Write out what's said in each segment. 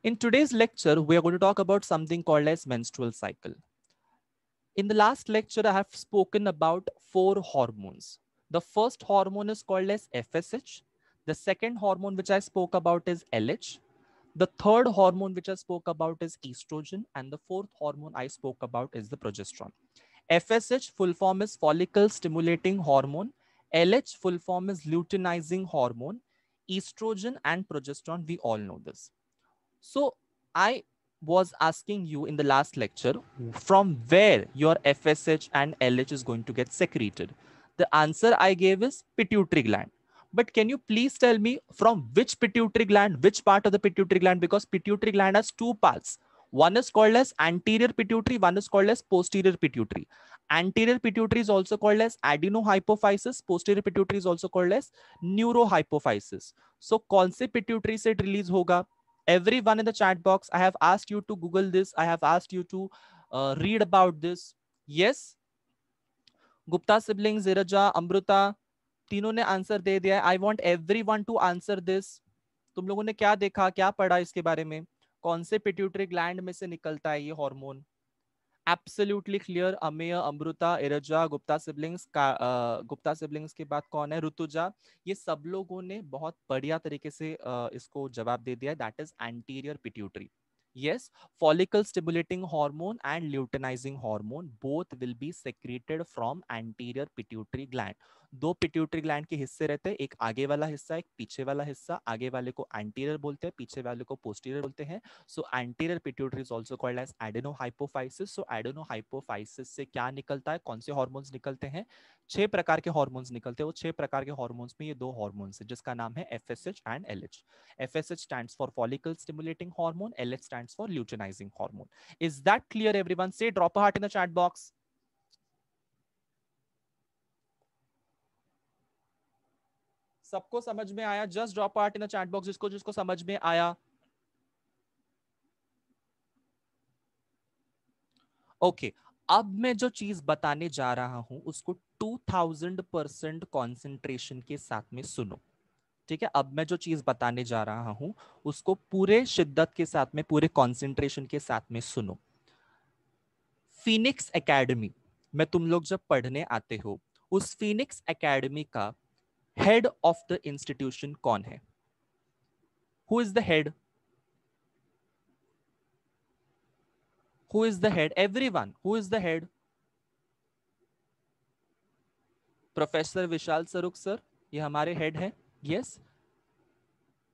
In today's lecture, we are going to talk about something called as menstrual cycle. In the last lecture, I have spoken about 4 hormones. The first hormone is called as FSH. The second hormone which I spoke about is LH. The third hormone which I spoke about is estrogen. And the fourth hormone I spoke about is the progesterone. FSH full form is follicle stimulating hormone. LH full form is luteinizing hormone. Estrogen and progesterone, we all know this. So I was asking you in the last lecture from where your FSH and LH is going to get secreted. The answer I gave is pituitary gland. But can you please tell me from which pituitary gland, which part of the pituitary gland? Because pituitary gland has 2 parts. One is called as anterior pituitary, one is called as posterior pituitary. Anterior pituitary is also called as adenohypophysis, posterior pituitary is also called as neurohypophysis. So कौन से pituitary से release होगा? Everyone in the chat box, I have asked you to Google this. I have asked you to read about this. Yes, Gupta siblings, Ziraja, Amruta, तीनों ने answer दे दिया है. I want every one two answer this. तुम लोगों ने क्या देखा, क्या पढ़ा इसके बारे में? कौन से पिट्यूटरी ग्लैंड में से निकलता है ये hormone? Absolutely clear. Amey, Amrita, Irja, Gupta siblings का गुप्ता सिबलिंग्स के बाद कौन है? ऋतुजा. ये सब लोगों ने बहुत बढ़िया तरीके से इसको जवाब दे दिया. That is anterior pituitary. Yes, follicle stimulating hormone and luteinizing hormone both will be secreted from anterior pituitary gland. 2 pituitary gland के हिस्से रहते हैं, एक आगे वाला हिस्सा, एक पीछे वाला हिस्सा. आगे वाले को एंटीरियर बोलते हैं, पीछे वाले को पोस्टीरियर बोलते हैं. So anterior pituitary is also called as adenohypophysis. So adenohypophysis से क्या निकलता है, कौन से हॉर्मोन्स निकलते हैं? 6 प्रकार के हॉर्मोन्स निकलते हैं. वो 6 प्रकार के हॉर्मोन्स में ये 2 हॉर्मोन्स है जिसका नाम है FSH and LH. FSH stands for follicle stimulating hormone, LH stands for luteinizing hormone. Is that clear everyone? Say drop a heart in the chat box. सबको समझ में आया? Just drop out in the chat box जिसको जिसको समझ में आया. Okay, अब मैं जो चीज बताने जा रहा हूं उसको 2000% कॉन्सेंट्रेशन के साथ में सुनो. ठीक है, अब मैं जो चीज बताने जा रहा हूं उसको पूरे शिद्दत के साथ में, पूरे कॉन्सेंट्रेशन के साथ में सुनो. फिनिक्स एकेडमी में तुम लोग जब पढ़ने आते हो, उस फिनिक्स एकेडमी का हेड ऑफ द इंस्टीट्यूशन कौन है? Who is the head? Who is the head? Everyone, who is the head? Professor Vishal Saruk sir, ये हमारे हेड हैं. Yes,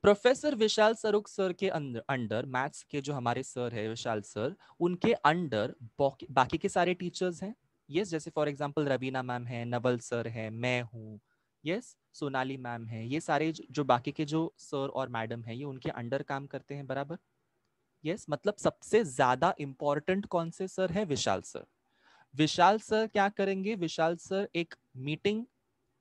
professor Vishal Saruk sir के अंडर मैथ्स के जो हमारे सर है विशाल सर, उनके अंडर बाकी के सारे टीचर्स हैं. यस, जैसे फॉर एग्जांपल रवीना मैम है, नवल सर है, मैं हूँ. यस, सोनाली मैम है. ये सारे जो बाकी के जो सर और मैडम है, ये उनके अंडर काम करते हैं. बराबर. यस, मतलब सबसे ज्यादा इंपॉर्टेंट कौन से सर है? विशाल सर. विशाल सर क्या करेंगे? विशाल सर एक मीटिंग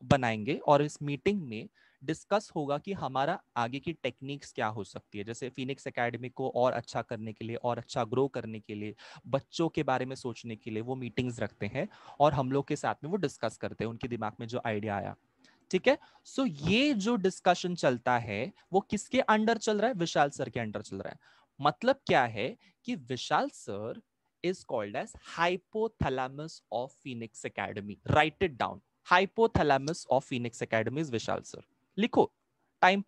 बनाएंगे और इस मीटिंग में डिस्कस होगा कि हमारा आगे की टेक्निक्स क्या हो सकती है. जैसे फिनिक्स एकेडमी को और अच्छा करने के लिए, और अच्छा ग्रो करने के लिए, बच्चों के बारे में सोचने के लिए वो मीटिंग्स रखते हैं और हम लोग के साथ में वो डिस्कस करते हैं उनके दिमाग में जो आइडिया आया. ठीक है, सो ये जो डिस्कशन चलता है वो किसके अंडर चल रहा है? विशाल सर के अंडर चल रहा है. मतलब क्या है कि विशाल sir is called as hypothalamus of Phoenix Academy. Write it down. Hypothalamus of Phoenix Academy is Vishal sir. लिखो. टाइम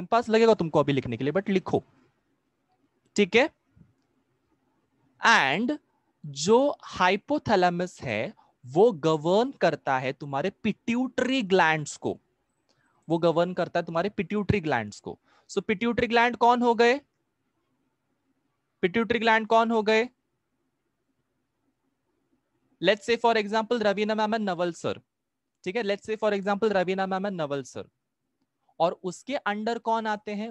पास लगेगा तुमको अभी लिखने के लिए, बट लिखो. ठीक है. एंड जो हाइपोथैलेमस है वो गवर्न करता है तुम्हारे पिट्यूटरी ग्लैंड्स को. वो गवर्न करता है तुम्हारे पिट्यूटरी ग्लैंड्स को. सो पिट्यूटरी ग्लैंड कौन हो गए? पिट्यूटरी ग्लैंड कौन हो गए? Let's say for example Raveena ma'am and Naval sir. ठीक है, let's say for example Raveena ma'am and Naval sir. और उसके अंडर कौन आते हैं?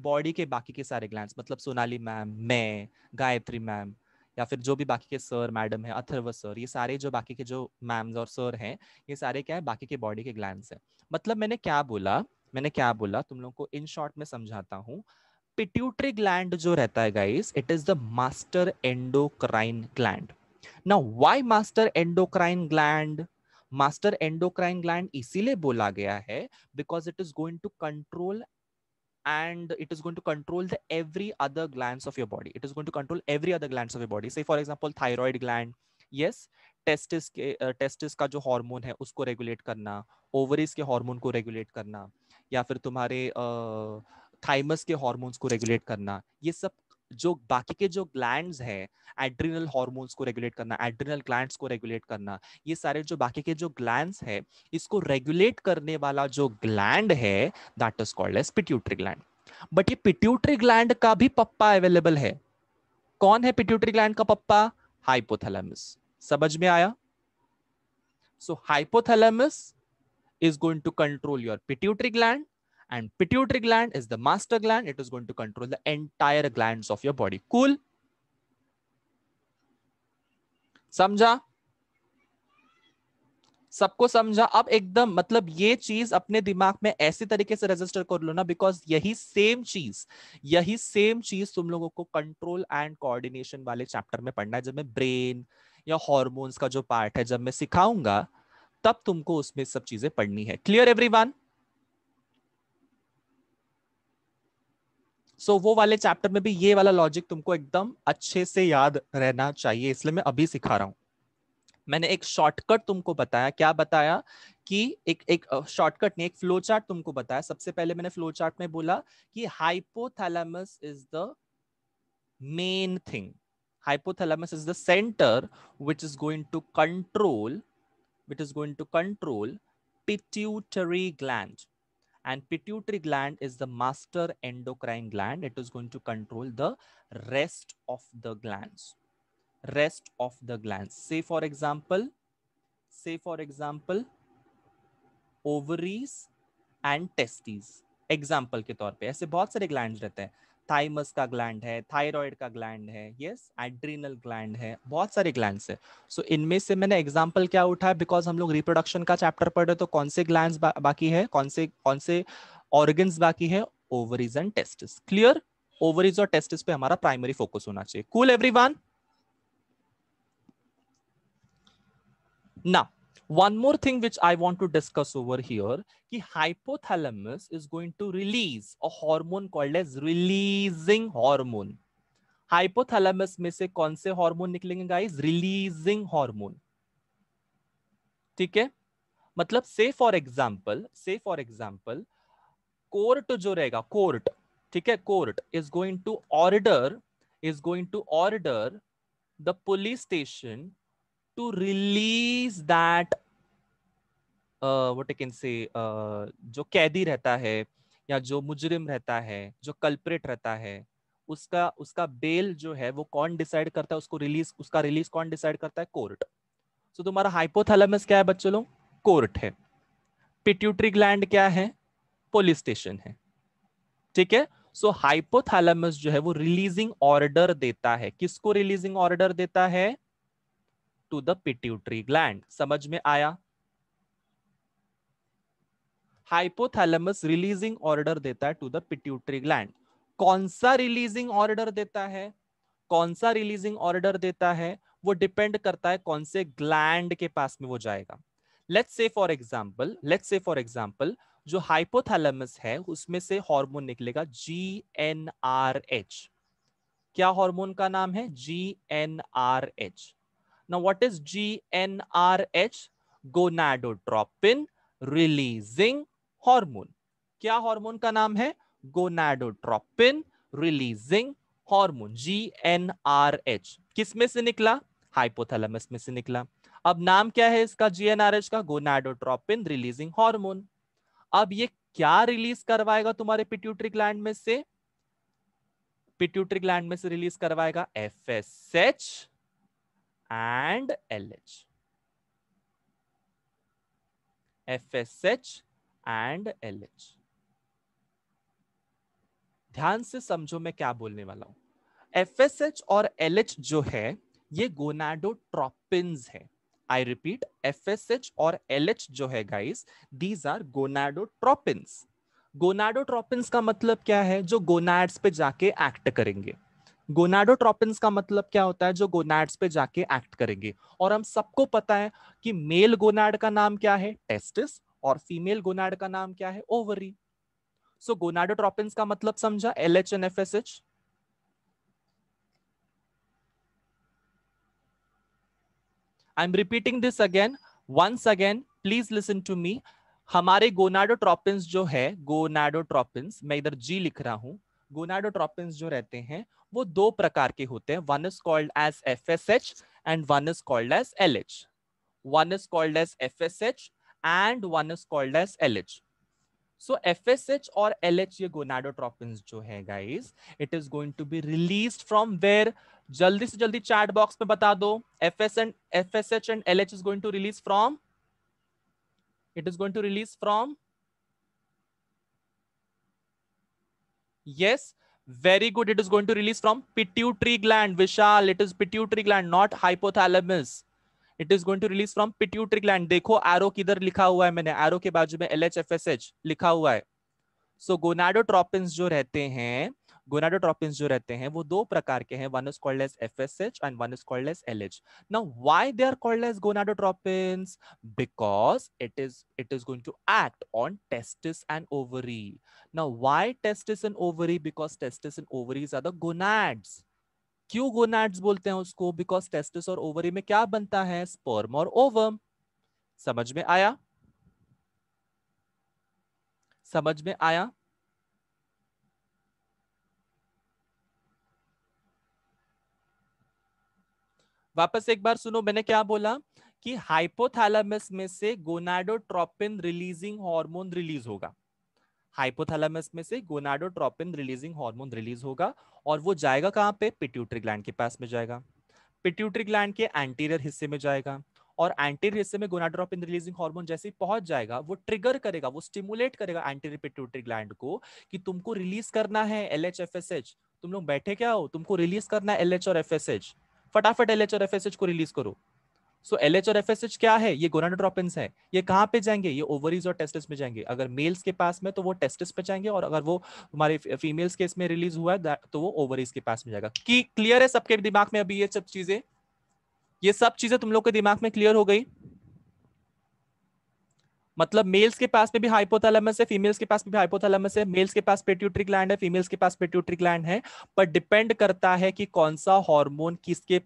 बॉडी के बाकी के सारे ग्लैंड्स, मतलब सोनाली मैम, मैं, गायत्री मैम, या फिर जो भी बाकी के सर मैडम है, अथर्व सर, ये सारे जो बाकी के जो मैम्स और सर हैं, ये सारे क्या है? बाकी के बॉडी के ग्लैंड्स हैं. मतलब मैंने क्या बोला तुम लोग को इन शॉर्ट में समझाता हूं. पिट्यूटरी ग्लैंड जो रहता है guys, it is the master endocrine gland. Now why master endocrine gland? Master endocrine gland इसीलिए बोला गया है because it is going to control and it is going to control the every other glands of your body. It is going to control every other glands of your body. Say for example thyroid gland, yes, testis का जो hormone है उसको regulate करना, ovaries के hormone को regulate करना, या फिर तुम्हारे थाइमस के हार्मोन्स को रेगुलेट करना, ये सब जो बाकी के जो ग्लैंड्स है, एड्रिनल हार्मोन्स को रेगुलेट करना, एड्रिनल ग्लैंड्स को रेगुलेट करना, ये सारे जो बाकी के जो ग्लैंड्स है इसको रेगुलेट करने वाला जो ग्लैंड है that is called as pituitary gland. But ये पिट्यूटरी ग्लैंड का भी पप्पा अवेलेबल है. कौन है पिट्यूटरी ग्लैंड का पप्पा? हाइपोथैलेमस. समझ में आया? सो hypothalamus is going to control your pituitary gland, and pituitary gland is the master gland. It is going to control the entire glands of your body. Cool? समझा? सबको समझा? अब एकदम मतलब ये चीज अपने दिमाग में ऐसे तरीके से रजिस्टर कर लो ना, बिकॉज यही सेम चीज तुम लोगों को कंट्रोल एंड कोऑर्डिनेशन वाले चैप्टर में पढ़ना है. जब मैं ब्रेन या हॉर्मोन्स का जो पार्ट है जब मैं सिखाऊंगा तब तुमको उसमें सब चीजें पढ़नी है. Clear everyone? सो वो वाले चैप्टर में भी ये वाला लॉजिक तुमको एकदम अच्छे से याद रहना चाहिए, इसलिए मैं अभी सिखा रहा हूं. मैंने एक शॉर्टकट तुमको बताया. क्या बताया? कि एक शॉर्टकट नहीं, एक फ्लो चार्ट तुमको बताया. सबसे पहले मैंने फ्लो चार्ट में बोला कि hypothalamus is the main thing. Hypothalamus is the centre which is going to control pituitary gland, and pituitary gland is the master endocrine gland. It is going to control the rest of the glands. Say for example ovaries and testes. Example के तौर पे ऐसे बहुत सारे gland रहते हैं. Thymus का gland है, थायराइड का ग्लैंड है, यस, एड्रिनल ग्लैंड है, बहुत सारे ग्लैंड्स है. सो इनमें से मैंने एग्जांपल क्या उठाया, बिकॉज हम लोग रिप्रोडक्शन का चैप्टर पढ़ रहे, तो कौन से ग्लैंड्स बाकी है, कौन से ऑर्गन्स बाकी है? Ovaries and testis. Clear? Ovaries और टेस्टिस पे हमारा प्राइमरी फोकस होना चाहिए. Cool everyone? Now, one more thing which I want to discuss over here, कि hypothalamus is going to release a hormone called as releasing hormone. Hypothalamus में से कौन से हार्मोन निकलेंगे गाइस? Releasing hormone. ठीक है? मतलब से फॉर एग्जांपल कोर्ट जो रहेगा, कोर्ट, ठीक है, court is going to order the police station to release that what I can say, जो कैदी रहता है या जो मुजरिम रहता है, जो कल्प्रेट रहता है, उसका बेल जो है वो कौन डिसाइड करता है? उसका रिलीज कौन डिसाइड करता है? कोर्ट. सो तुम्हारा हाइपोथैलेमस क्या है बच्चों लोग? कोर्ट है. पिट्यूटरी ग्लैंड क्या है? पुलिस स्टेशन है. ठीक है? सो हाइपोथैलेमस जो है वो रिलीजिंग ऑर्डर देता है. किसको रिलीजिंग ऑर्डर देता है? To the pituitary gland. समझ में आया? हाइपोथैलेमस रिलीजिंग ऑर्डर देता है टू द पिट्यूटरी ग्लैंड. कौन सा रिलीजिंग ऑर्डर देता है? वो डिपेंड करता है कौन से ग्लैंड के पास में वो जाएगा. लेट्स से फॉर एग्जांपल जो हाइपोथैलेमस है उसमें से हार्मोन निकलेगा GnRH. क्या हार्मोन का नाम है? GnRH. Now what is GnRH? Gonadotropin releasing hormone. क्या हार्मोन का नाम है? Gonadotropin releasing hormone, GnRH. किस में से निकला? हाइपोथैलेमस में से निकला. अब नाम क्या है इसका? GnRH का, Gonadotropin releasing hormone. अब ये क्या रिलीज करवाएगा तुम्हारे पिट्यूटरी ग्लैंड में से? पिट्यूटरी ग्लैंड में से रिलीज करवाएगा FSH and LH. FSH and LH. ध्यान से समझो मैं क्या बोलने वाला हूं. FSH और LH जो है ये गोनाडोट्रोपिन्स है. आई रिपीट, FSH और LH जो है guys, these are gonadotropins. Gonadotropins का मतलब क्या है? जो गोनाड्स पे जाके एक्ट करेंगे. गोनाडोट्रोपिन्स का मतलब क्या होता है? जो गोनाड्स पे जाके एक्ट करेंगे. और हम सबको पता है कि मेल गोनाड का नाम क्या है? टेस्टिस, और फीमेल गोनाड का नाम क्या है? ओवरी. सो गोनाडोट्रोपिन्स का मतलब समझा, LH and FSH। I am repeating this again, once again, please listen to me. हमारे गोनाडोट्रोपिन्स जो है, गोनाडोट्रोपिन्स, मैं इधर जी लिख रहा हूं, गोनाडोट्रोपिन्स जो रहते हैं वो दो प्रकार के होते हैं, one is called as FSH and one is called as LH। One is called as FSH and one is called as LH। So FSH और LH ये गोनाडोट्रोपिन्स जो है guys, it is going to be released from where? जल्दी से जल्दी chat box में बता दो। FSH and LH is going to release from, it is going to release from, yes, very good, it is going to release from pituitary gland, Vishal, it is pituitary gland, not hypothalamus। It is going to release from pituitary gland. देखो arrow किधर लिखा हुआ है, मैंने arrow के बाजू में LH FSH लिखा हुआ है। सो गोनाडोट्रोपिन्स जो रहते हैं, गोनाडोट्रोपिन्स जो रहते हैं वो दो प्रकार के हैं, one is called as FSH and one is called as LH। Now why they are called as gonadotropins? Because it is going to act on testis and ovary. Now why testis and ovary? Because testis and ovaries are the gonads। क्यों gonads बोलते हैं उसको? Because testis और ovary में क्या बनता है? Sperm और ओवम। समझ में आया? समझ में आया? वापस एक बार सुनो, मैंने क्या बोला कि हाइपोथैलेमस में से गोनाडोट्रोपिन रिलीजिंग हार्मोन रिलीज होगा। हाइपोथैलेमस में से गोनाडोट्रोपिन रिलीजिंग हार्मोन रिलीज होगा और वो जाएगा कहां पे? पिट्यूटरी ग्लैंड के पास में जाएगा। पिट्यूटरी ग्लैंड के एंटीरियर हिस्से में जाएगा और एंटीरियर हिस्से में गोनाडोट्रोपिन रिलीजिंग हार्मोन जैसे ही पहुंच जाएगा, वो ट्रिगर करेगा, वो स्टिमुलेट करेगा एंटीरियर पिट्यूटरी ग्लैंड को कि तुमको रिलीज करना है LH FSH। तुम लोग बैठे क्या हो? तुमको रिलीज करना है LH और FSH, फटाफट LH और FSH को रिलीज करो। सो LH और FSH क्या है? ये गोनाडोट्रोपिन्स है। ये कहां पे जाएंगे? ये ओवरीज और टेस्टिस में जाएंगे। अगर मेल्स के पास में तो वो टेस्टिस पे जाएंगे, और अगर वो हमारे फीमेल्स के इसमें रिलीज हुआ है तो वो ओवरीज के पास में जाएगा। कि क्लियर है सबके दिमाग में अभी ये सब चीजें? ये सब चीजें तुम लोग के दिमाग में क्लियर हो गई? मतलब मेल्स के पास में भी हाइपोथैलेमस है, फीमेल्स के पास में भी हाइपोथैलेमस है, मेल्स के पास पिट्यूटरी ग्लैंड है, फीमेल्स के पास पिट्यूटरी ग्लैंड है, पर डिपेंड करता है कि कौन सा हार्मोन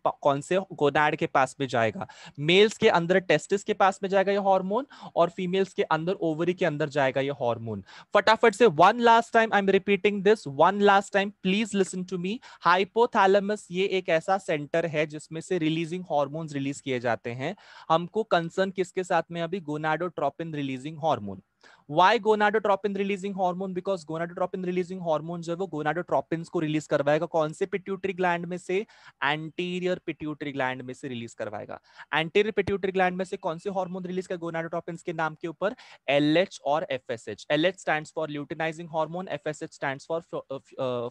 कौन से गोनाड के पास में जाएगा। मेल्स के अंदर टेस्टिस के पास में जाएगा ये हार्मोन, और फीमेल्स के अंदर ओवरी के अंदर जाएगा ये हार्मोन। फटाफट से one last time, I am repeating this one last time, please listen to me. Hypothalamus ये एक ऐसा सेंटर है जिसमें से रिलीजिंग हार्मोन्स रिलीज किए जाते हैं। हमको कंसर्न किसके साथ में? अभी gonadotropin releasing hormone. Why gonadotropin releasing hormone? Because gonadotropin releasing hormone जो है वो gonadotropins को रिलीज करवाएगा। कौन से पिट्यूटरी ग्लैंड में से? एंटीरियर पिट्यूटरी ग्लैंड में से रिलीज करवाएगा। एंटीरियर पिट्यूटरी ग्लैंड में से कौन से हार्मोन रिलीज कर gonadotropins के नाम के ऊपर? LH और FSH। LH stands for luteinizing hormone, FSH stands for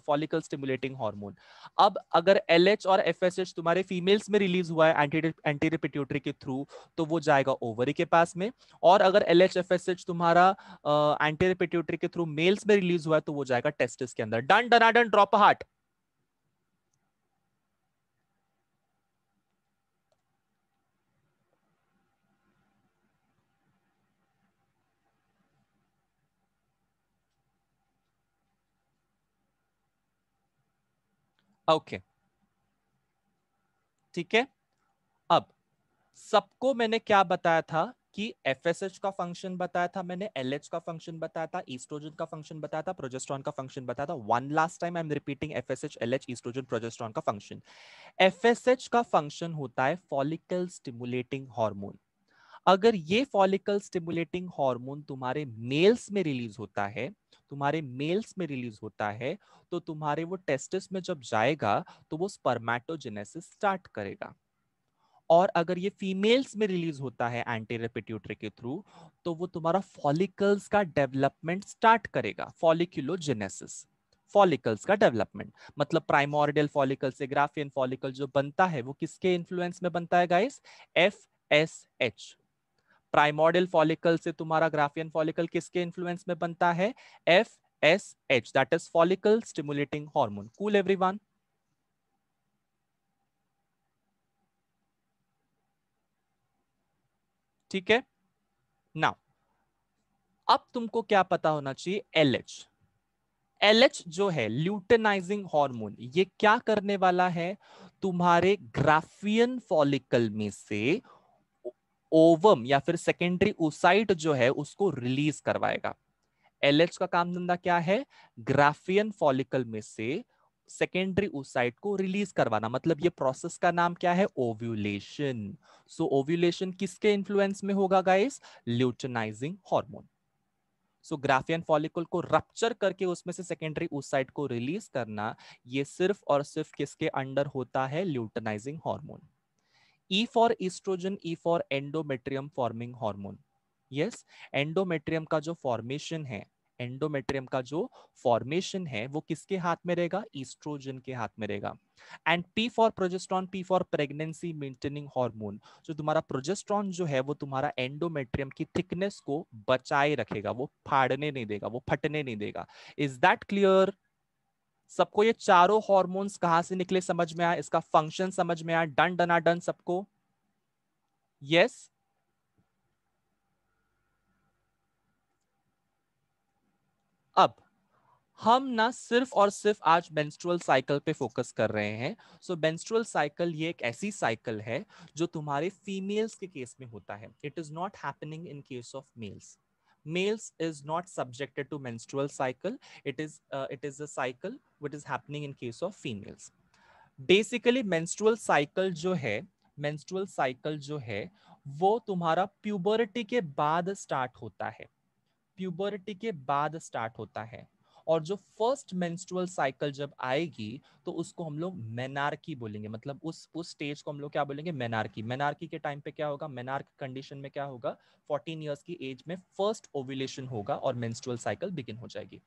follicle stimulating hormone। अब अगर LH और FSH तुम्हारे फीमेल्स में रिलीज हुआ है एंटीरियर पिट्यूटरी के थ्रू, तो वो जाएगा ओवरी के पास में। और अगर LH FSH तुम्हारा एंटीरियर पिट्यूटरी के थ्रू मेल्स में रिलीज हुआ है तो वो जाएगा टेस्टिस के अंदर। डन डनाडन, ड्रॉप हार्ट। ओके, ठीक है। अब सबको मैंने क्या बताया था कि FSH का फंक्शन बताया था मैंने, LH का फंक्शन बताया था, ईस्ट्रोजन का फंक्शन बताया था, प्रोजेस्टेरॉन का फंक्शन बताया था। One last time I am repeating FSH LH oestrogen progesterone का फंक्शन। FSH का फंक्शन होता है फॉलिकल स्टिमुलेटिंग हार्मोन। अगर ये फॉलिकल स्टिमुलेटिंग हार्मोन तुम्हारे मेल्स में रिलीज होता है, तुम्हारे मेल्स में रिलीज होता है, तो तुम्हारे वो टेस्टिस में जब जाएगा तो वो स्पर्मेटोजेनेसिस स्टार्ट करेगा। और अगर ये फीमेल्स में रिलीज होता है एंटीरियर पिट्यूटरी के थ्रू, तो वो तुम्हारा फॉलिकल्स का डेवलपमेंट स्टार्ट करेगा, फॉलिक्यूलोजेनेसिस। फॉलिकल्स का डेवलपमेंट मतलब प्राइमोर्डियल फॉलिकल से ग्राफियन फॉलिकल जो बनता है वो किसके इन्फ्लुएंस में बनता है गाइस? FSH। प्राइमोर्डियल फॉलिकल से तुम्हारा ग्राफियन फॉलिकल किसके इन्फ्लुएंस में बनता है? FSH, that is follicle stimulating hormone. Cool everyone? ठीक है। नाउ अब तुमको क्या पता होना चाहिए? LH। LH जो है ल्यूटेनाइजिंग हार्मोन, ये क्या करने वाला है, तुम्हारे ग्राफियन फॉलिकल में से ओवम या फिर सेकेंडरी ओसाइट जो है उसको रिलीज करवाएगा। LH का काम धंधा क्या है, ग्राफियन फॉलिकल में से सेकेंडरी ओसाइट को रिलीज करवाना। मतलब ये प्रोसेस का नाम क्या है, ओव्यूलेशन। सो ओव्यूलेशन किसके इन्फ्लुएंस में होगा गाइस, ल्यूटेनाइजिंग हार्मोन। सो ग्राफियन फॉलिकल को रप्चर करके उसमें से सेकेंडरी oocyte को रिलीज करना, ये सिर्फ और सिर्फ किसके अंडर होता है, luteinising hormone. E for oestrogen, E for endometrium forming hormone. Yes, endometrium का जो फॉर्मेशन है, एंडोमेट्रियम का जो फॉर्मेशन है वो किसके हाथ में रहेगा, ईस्ट्रोजन के हाथ में रहेगा। And P for progesterone, P for pregnancy maintaining hormone. जो तुम्हारा प्रोजेस्ट्रॉन जो है वो तुम्हारा एंडोमेट्रियम की थिकनेस को बचाए रखेगा, वो फाड़ने नहीं देगा, वो फटने नहीं देगा। Is that clear? सबको ये चारों हॉर्मोन्स कहां से निकले समझ में आया, इसका फंक्शन समझ में आया, डन डना डन सबको? यस। अब हम ना सिर्फ और सिर्फ आज मेंस्ट्रुअल साइकिल पे फोकस कर रहे हैं। सो मेंस्ट्रुअल साइकिल ये एक ऐसी साइकिल है जो तुम्हारे फीमेल्स के केस में होता है। It is not happening in case of males. Males is not subjected to menstrual cycle. It is a cycle which is happening in case of females. Basically menstrual cycle जो है वो तुम्हारा puberty के बाद start होता है, puberty के बाद स्टार्ट होता है। और जो फर्स्ट मेंस्ट्रुअल साइकिल जब आएगी तो उसको हम लोग मेनार्की बोलेंगे। मतलब उस स्टेज को हम लोग क्या बोलेंगे, मेनार्की। मेनार्की के टाइम पे क्या होगा, मेनार्क कंडीशन में क्या होगा, 14 इयर्स की एज में फर्स्ट ओव्यूलेशन होगा और मेंस्ट्रुअल साइकिल बिगिन हो जाएगी।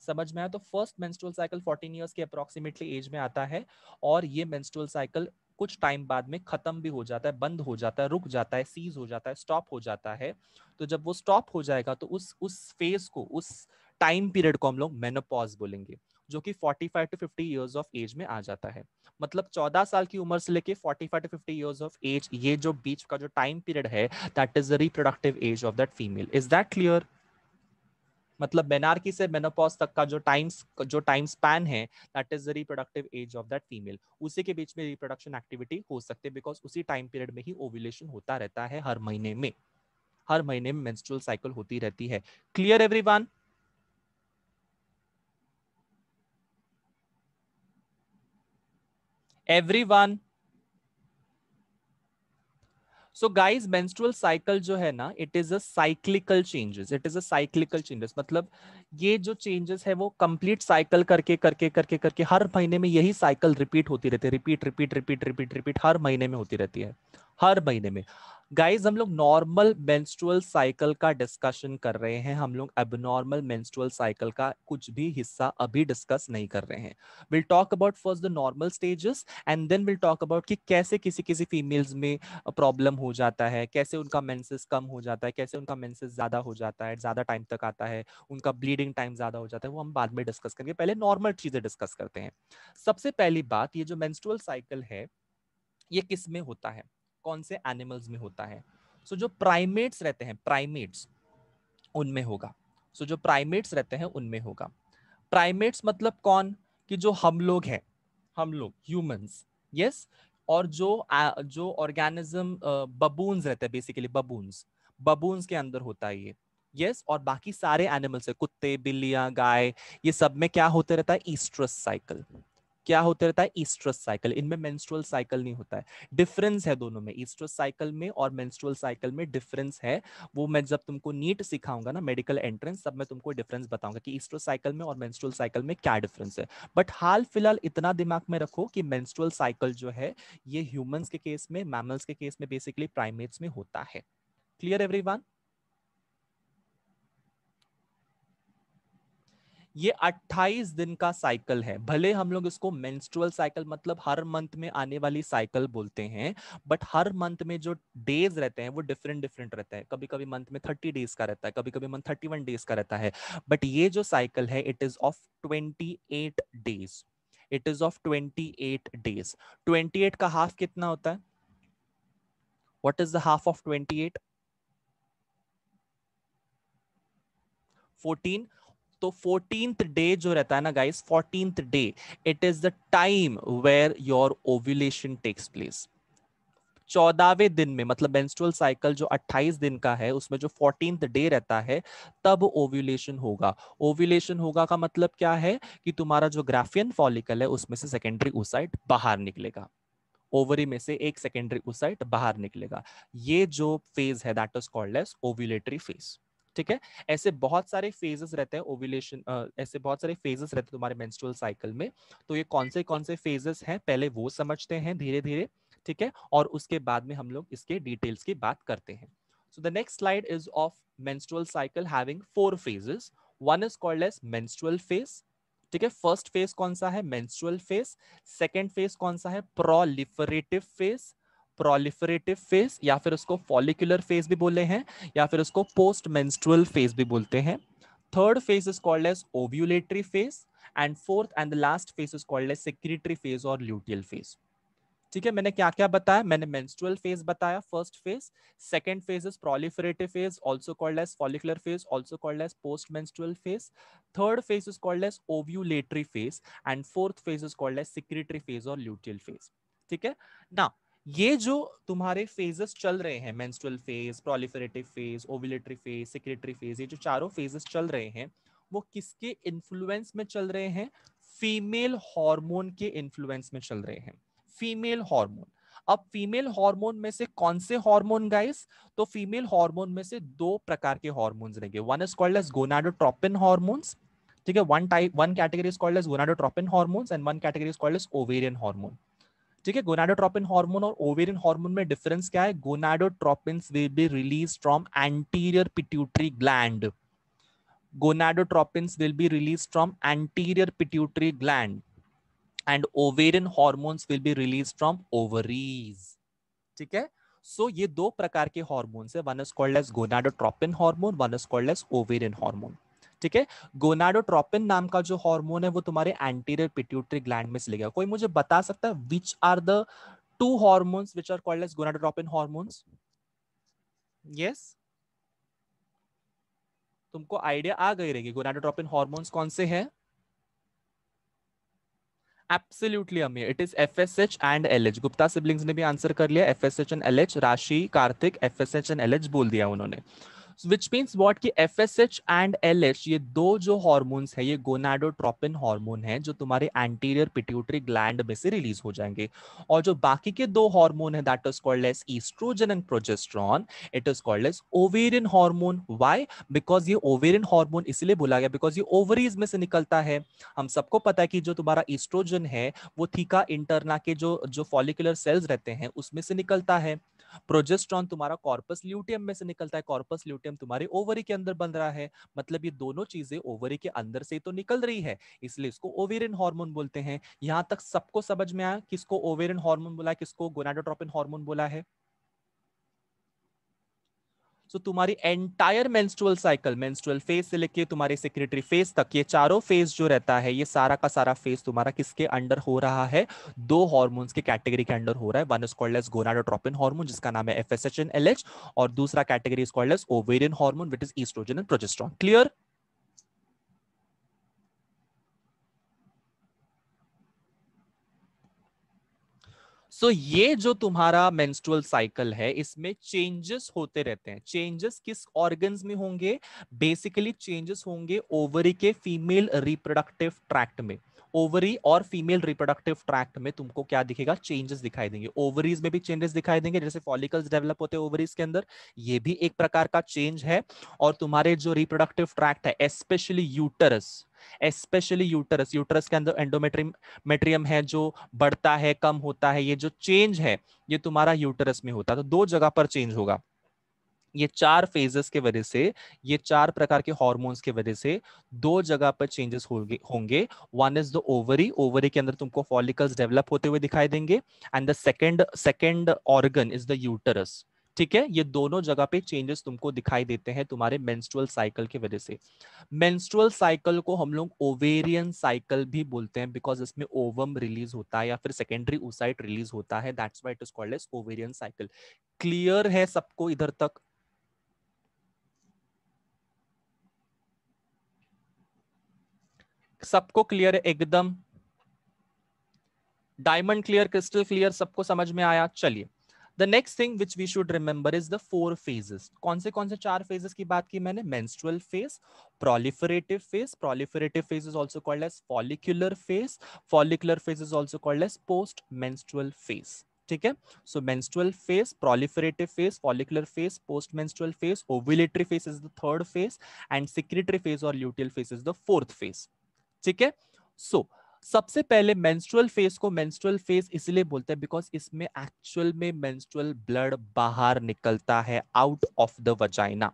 समझ में आया? तो फर्स्ट मेंस्ट्रुअल साइकिल 14 इयर्स के अप्रोक्सीमेटली एज में आता है और ये मेंस्ट्रुअल साइकिल कुछ टाइम बाद में खत्म भी हो जाता है, बंद हो जाता है, रुक जाता है, सीज हो जाता है, स्टॉप हो जाता है। तो जब वो स्टॉप हो जाएगा तो उस फेज को, उस टाइम पीरियड को हम लोग मेनोपॉज बोलेंगे, जो कि 45 टू 50 इयर्स ऑफ एज में आ जाता है। मतलब 14 साल की उम्र से लेके 45 टू 50 इयर्स ऑफ एज, ये जो बीच का जो टाइम पीरियड है, that is the reproductive age of that female. Is that clear? मतलब मेनार्की से मेनोपॉज तक का जो टाइम स्पैन है, that is the reproductive age of that female. उसी के बीच में रिप्रोडक्शन एक्टिविटी हो सकती है, बिकॉज उसी टाइम पीरियड में ही ओव्यूलेशन होता रहता है, हर महीने में, हर महीने में मेंस्ट्रुअल साइकिल होती रहती है। Clear everyone? Everyone? So guys, menstrual cycle जो है ना, it is a cyclical changes, it is a cyclical changes. मतलब ये जो चेंजेस है वो कंप्लीट साइकिल करके करके करके करके हर महीने में यही साइकिल रिपीट होती रहती है, repeat repeat repeat repeat repeat हर महीने में होती रहती है, हर महीने में। गाइस, हम लोग नॉर्मल मेंस्ट्रुअल साइकिल का डिस्कशन कर रहे हैं, हम लोग एबनॉर्मल मेंस्ट्रुअल साइकिल का कुछ भी हिस्सा अभी डिस्कस नहीं कर रहे हैं। Will talk about first the normal stages and then will talk about कि कैसे किसी किसी फीमेल्स में प्रॉब्लम हो जाता है, कैसे उनका मेंसेस कम हो जाता है, कैसे उनका मेंसेस ज्यादा हो जाता है, ज्यादा टाइम तक आता है, उनका ब्लीडिंग टाइम ज्यादा हो जाता है, वो हम बाद में डिस्कस करेंगे। पहले नॉर्मल चीजें डिस्कस करते हैं। सबसे पहली बात, ये जो मेंस्ट्रुअल साइकिल है ये किस में होता है, कौन से एनिमल्स में होता है? सो जो प्राइमेट्स रहते हैं, प्राइमेट्स, उनमें होगा। सो जो प्राइमेट्स रहते हैं उनमें होगा। प्राइमेट्स मतलब कौन, कि जो हम लोग हैं, हम लोग ह्यूमंस, यस। और जो ऑर्गेनिज्म बबून्स रहते हैं, बेसिकली बबून्स, बबून्स के अंदर होता है ये, यस। और बाकी सारे एनिमल्स है, कुत्ते, बिल्लियां, गाय, ये सब में क्या होते रहता है, ईस्ट्रस साइकिल। क्या होते रहता है, ईस्ट्रस साइकिल। इनमें मेंस्ट्रुअल साइकिल नहीं होता है। डिफरेंस है दोनों में, ईस्ट्रस साइकिल में और मेंस्ट्रुअल साइकिल में डिफरेंस है। वो मैं जब तुमको नीट सिखाऊंगा ना, मेडिकल एंट्रेंस, तब मैं तुमको डिफरेंस बताऊंगा कि ईस्ट्रस साइकिल में और मेंस्ट्रुअल साइकिल में क्या डिफरेंस है। बट हाल फिलहाल इतना दिमाग में रखो कि मेंस्ट्रुअल साइकिल जो है ये ह्यूमंस के केस में, मैमल्स के केस में, बेसिकली प्राइमेट्स में होता है। Clear everyone? ये 28 दिन का साइकिल है। भले हम लोग इसको मेंस्ट्रुअल साइकिल मतलब हर मंथ में आने वाली साइकिल बोलते हैं, बट हर मंथ में जो डेज रहते हैं वो डिफरेंट डिफरेंट रहता है। कभी कभी मंथ में 30 डेज का रहता है, कभी कभी मंथ 31 डेज का रहता है। बट ये जो साइकिल है it is of 28 days. It is of 28 days. 28 का हाफ कितना होता है? What is the half of 28? 14। तो 14th डे जो रहता है ना guys, 14th day, it is the time where your ovulation takes place. 14वें दिन में, मतलब मेंस्ट्रुअल साइकिल जो 28 दिन का है उसमें जो 14th डे रहता है तब ओव्यूलेशन होगा। ओव्यूलेशन होगा का मतलब क्या है कि तुम्हारा जो ग्राफियन फॉलिकल है उसमें से सेकेंडरी oocyte बाहर निकलेगा, ओवरी में से एक सेकेंडरी oocyte बाहर निकलेगा। ये जो फेज है that is called as ovulatory phase. ठीक है, ऐसे बहुत सारे फेजेस रहते हैं ओव्यूलेशन, ऐसे बहुत सारे फेजेस रहते हैं तुम्हारे मेंस्ट्रुअल साइकिल में। तो ये कौन से फेजेस हैं पहले वो समझते हैं धीरे धीरे। ठीक है, और उसके बाद में हम लोग इसके डिटेल्स की बात करते हैं। So the next slide is of menstrual cycle having 4 phases। One is called as menstrual phase. ठीक है, फर्स्ट फेज कौन सा है? Menstrual phase. सेकेंड फेज कौन सा है? Proliferative phase. प्रोलिफरेटिव फेज या फिर उसको फॉलिकुलर फेज भी बोले हैं, या फिर उसको पोस्ट मेंस्ट्रुअल फेज भी बोलते हैं। Third phase is called as ovulatory phase, and fourth and the last phase is called as secretory phase और ल्यूटियल फेज। ठीक है, मैंने क्या क्या बताया? मैंने मेंस्ट्रुअल फेज बताया, first phase. Second phase is proliferative phase, also called as follicular phase, also called as post menstrual phase. Third phase is called as ovulatory phase, and fourth phase is called as secretory phase और luteal phase. ठीक है ना, ये जो तुम्हारे phases चल रहे हैं, menstrual phase, proliferative phase, ovulatory phase, secretary phase, ये जो चारों फेजेस चल रहे हैं वो किसके इन्फ्लुएंस में चल रहे हैं? फीमेल हार्मोन के इन्फ्लुएंस में चल रहे हैं। Female hormone. अब फीमेल हार्मोन में से कौन से हार्मोन गाइस? तो फीमेल हार्मोन में से 2 प्रकार के हार्मोन्स रहेंगे। One is called as gonadotropin hormones. ठीक है, one category is called as gonadotropin hormones and one category is called as ovarian hormone. ठीक है, गोनाडोट्रोपिन हार्मोन और ओवेरियन हार्मोन में डिफरेंस क्या है? Gonadotropins will be release from anterior pituitary gland. gonadotropins will be released from anterior pituitary gland, and ovarian hormones will be released from ovaries। ठीक है, सो ये 2 प्रकार के हार्मोन्स है, one is called as gonadotropin hormone, one is called as ovarian hormone. ठीक है, gonadotropin नाम का जो हार्मोन है वो तुम्हारे एंटीरियर पिट्यूटरी ग्लैंड में चलेगा। कोई मुझे बता सकता है which are the 2 hormones which are called as gonadotropin hormones? Yes, तुमको आइडिया आ गई रहेगी गोनाडोट्रोपिन हार्मोन्स कौन से हैं? Absolutely Amir, it is FSH and LH. Gupta siblings ने भी आंसर कर लिया, एफएसएच एंड एलएच। राशि, कार्तिक, एफएसएच एंड एलएच बोल दिया उन्होंने। विच मीन्स व्हाट कि एफएसएच एंड एलएच ये 2 जो हॉर्मोन्स है ये गोनाडोट्रोपिन हार्मोन है जो तुम्हारे एंटीरियर पिट्यूटरी ग्लैंड में से रिलीज हो जाएंगे। और जो बाकी के 2 हार्मोन है that is called as oestrogen and progesterone, it is called as ovarian hormone. Why? Because ये ओवेरियन हार्मोन इसलिए बोला गया बिकॉज ये ओवरीज में से निकलता है। हम सबको पता है कि जो तुम्हारा ईस्ट्रोजन है वो थीका इंटरना के जो जो फॉलिकुलर सेल्स रहते हैं उसमें से निकलता है। प्रोजेस्ट्रॉन तुम्हारा कॉर्पस ल्यूटियम में से निकलता है, कॉर्पस ल्यूटियम तुम्हारे ओवरी के अंदर बन रहा है। मतलब ये दोनों चीजें ओवरी के अंदर से तो निकल रही है, इसलिए इसको ओवेरियन हार्मोन बोलते हैं। यहां तक सबको समझ में आया किसको ओवेरियन हार्मोन बोला है, किसको गोनाडोट्रोपिन हार्मोन बोला है? सो तुम्हारी entire menstrual cycle, menstrual phase से लेके तुम्हारी सेक्रेटरी फेज तक, ये चारों फेज जो रहता है ये सारा का सारा फेज तुम्हारा किसके अंडर हो रहा है? 2 हॉर्मोन्स के कैटेगरी के अंडर हो रहा है। One is called as gonadotropin hormone जिसका नाम है एफएसएच एंड एलएच, और दूसरा category is called as ovarian hormone which is oestrogen and progesterone. Clear? ये जो तुम्हारा मेंस्ट्रुअल साइकिल है इसमें चेंजेस होते रहते हैं। चेंजेस किस ऑर्गन्स में होंगे? बेसिकली चेंजेस होंगे ओवरी के फीमेल रिप्रोडक्टिव ट्रैक्ट में। ओवरी और फीमेल रिप्रोडक्टिव ट्रैक्ट में तुमको क्या दिखेगा? चेंजेस दिखाई देंगे। ओवरीज में भी चेंजेस दिखाई देंगे, जैसे फॉलिकल्स डेवलप होते हैं ओवरीज के अंदर, ये भी एक प्रकार का चेंज है। और तुम्हारे जो रिप्रोडक्टिव ट्रैक्ट है स्पेशली यूटरस, यूटरस के अंदर एंडोमेट्रियम मेट्रियम है जो बढ़ता है, कम होता है, ये जो चेंज है ये तुम्हारा यूटरस में होता है। तो 2 जगह पर चेंज होगा। ये 4 फेजेस के वजह से, ये 4 प्रकार के हॉर्मोन्स के वजह से 2 जगह पर चेंजेस होंगे। One is the ovary, ovary के अंदर तुमको फॉलिकल्स डेवलप होते हुए दिखाई देंगे, and the second organ is the uterus. ठीक है, ये दोनों जगह पे चेंजेस तुमको दिखाई देते हैं तुम्हारे मेंस्ट्रुअल साइकिल की वजह से। मेंस्ट्रुअल साइकिल को हम लोग ओवेरियन साइकिल भी बोलते हैं बिकॉज इसमें ओवम रिलीज होता है या फिर सेकेंडरी oocyte रिलीज होता है, that's why it is called as ovarian cycle. Clear है सबको इधर तक? सबको क्लियर है एकदम? डायमंड क्लियर, क्रिस्टल क्लियर, सबको समझ में आया? चलिए, the next thing which we should remember is the 4 phases. कौन से 4 phases की बात की मैंने? Menstrual phase, proliferative phase, proliferative phase is also called as follicular phase, follicular phase is also called as post menstrual phase. ठीक है, so menstrual phase, proliferative phase, follicular phase, post menstrual phase, ovulatory phase is the third phase, and secretory phase or luteal phase is the fourth phase. ठीक है, सो सबसे पहले menstrual phase को menstrual phase इसलिए बोलते हैं बिकॉज इसमें actual में मेंस्ट्रुअल ब्लड बाहर निकलता है out of the vagina.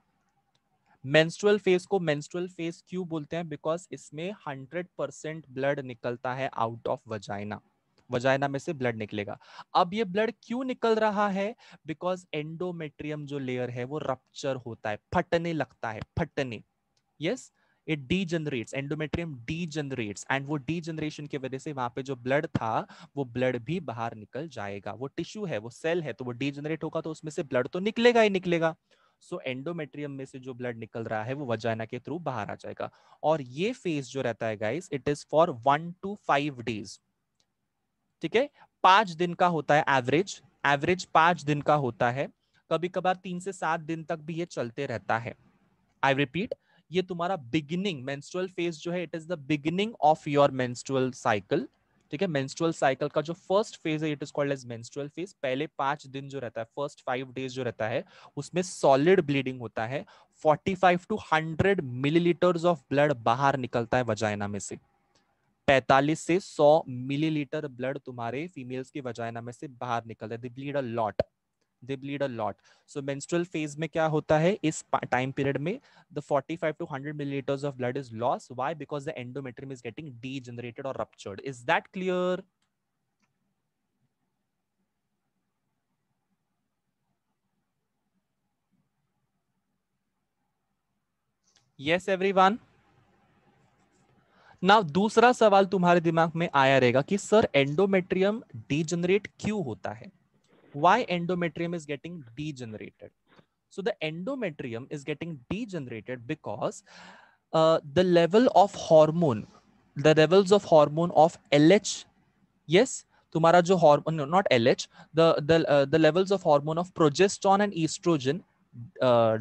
Menstrual phase को मेंस्ट्रुअल फेज क्यों बोलते हैं? बिकॉज इसमें 100% ब्लड निकलता है आउट ऑफ वजाइना. वजाइना में से ब्लड निकलेगा. अब ये ब्लड क्यों निकल रहा है? बिकॉज एंडोमेट्रियम जो लेयर है वो रप्चर होता है, फटने लगता है, फटने. यस, इट डीजनरेट्स, एंडोमेट्रियम डीजनरेट्स, एंड वो डीजनरेशन की वजह से वहां पे जो ब्लड था वो ब्लड भी बाहर निकल जाएगा. वो टिश्यू है, वो सेल है, तो वो डीजनरेट होगा तो उसमें से ब्लड तो निकलेगा ही निकलेगा. सो एंडोमेट्रियम में से जो ब्लड निकल रहा है वो वजाइना के थ्रू बाहर आ जाएगा. और ये फेज जो रहता है guys, it is for 1 to 5 days. ठीक है, 5 दिन का होता है एवरेज, एवरेज 5 दिन का होता है. कभी कभार 3 से 7 दिन तक भी ये चलते रहता है. आई रिपीट, ये तुम्हारा बिगिनिंग मेंस्ट्रुअल फेज जो है, it is the beginning of your menstrual cycle. ठीक है, मेंस्ट्रुअल साइकिल का जो फर्स्ट फेज है, it is called as menstrual phase. पहले 5 दिन जो रहता है, फर्स्ट 5 days जो रहता है, उसमें सॉलिड ब्लीडिंग होता है. 45 to 100 मिलीलीटर्स ऑफ ब्लड बाहर निकलता है वजाइना में से. 45 से 100 मिलीलीटर ब्लड तुम्हारे फीमेल्स की वजाइना में से बाहर निकलता है. They bleed a lot, they bleed a lot. So menstrual phase में क्या होता है इस time period में? The 45 to 100 milliliters of blood is lost. Why? Because the endometrium is getting degenerated or ruptured. Is that clear? Yes, everyone. Now दूसरा सवाल तुम्हारे दिमाग में आया रहेगा कि सर एंडोमेट्रियम डीजनरेट क्यों होता है? Why endometrium is getting degenerated? So the endometrium is getting degenerated because the level of hormone, the levels of hormone of LH, yes, तुम्हारा जो hormone, not LH, the levels of hormone of progesterone and estrogen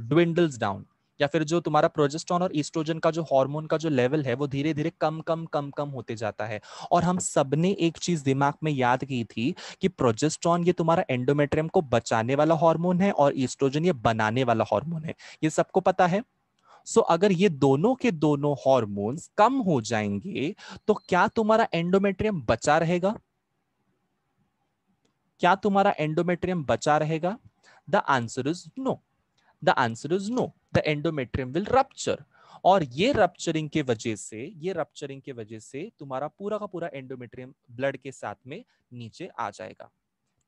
dwindles down. या फिर जो तुम्हारा progesterone और oestrogen का जो hormone का जो लेवल है वो धीरे धीरे कम होते जाता है. और हम सबने एक चीज दिमाग में याद की थी कि प्रोजेस्टेरॉन ये तुम्हारा एंडोमेट्रियम को बचाने वाला हार्मोन है और ईस्ट्रोजन ये बनाने वाला हार्मोन है. ये सबको पता है. सो अगर ये दोनों के दोनों हार्मोन्स कम हो जाएंगे तो क्या तुम्हारा एंडोमेट्रियम बचा रहेगा? क्या तुम्हारा एंडोमेट्रियम बचा रहेगा? The answer is no. The answer is no. The endometrium will rupture. और ये रप्चरिंग के वजह से तुम्हारा पूरा का पूरा एंडोमेट्रियम ब्लड के साथ में नीचे आ जाएगा.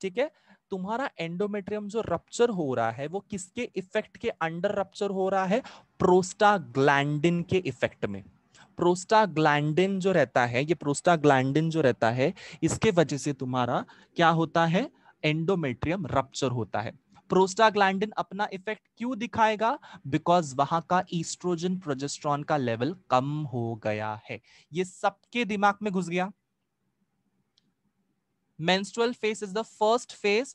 ठीक है, तुम्हारा एंडोमेट्रियम जो रप्चर हो रहा है वो किसके इफेक्ट के अंडर रप्चर हो रहा है? प्रोस्टाग्लैंडिन के इफेक्ट में. प्रोस्टाग्लैंडिन जो रहता है, ये प्रोस्टाग्लैंडिन जो रहता है, इसके वजह से तुम्हारा क्या होता है? एंडोमेट्रियम रप्चर होता है. प्रोस्टाग्लैंडिन अपना इफेक्ट क्यों दिखाएगा? बिकॉज वहां का ईस्ट्रोजन प्रोजेस्टेरॉन का लेवल कम हो गया है. ये सबके दिमाग में घुस गया. Menstrual phase is the first phase.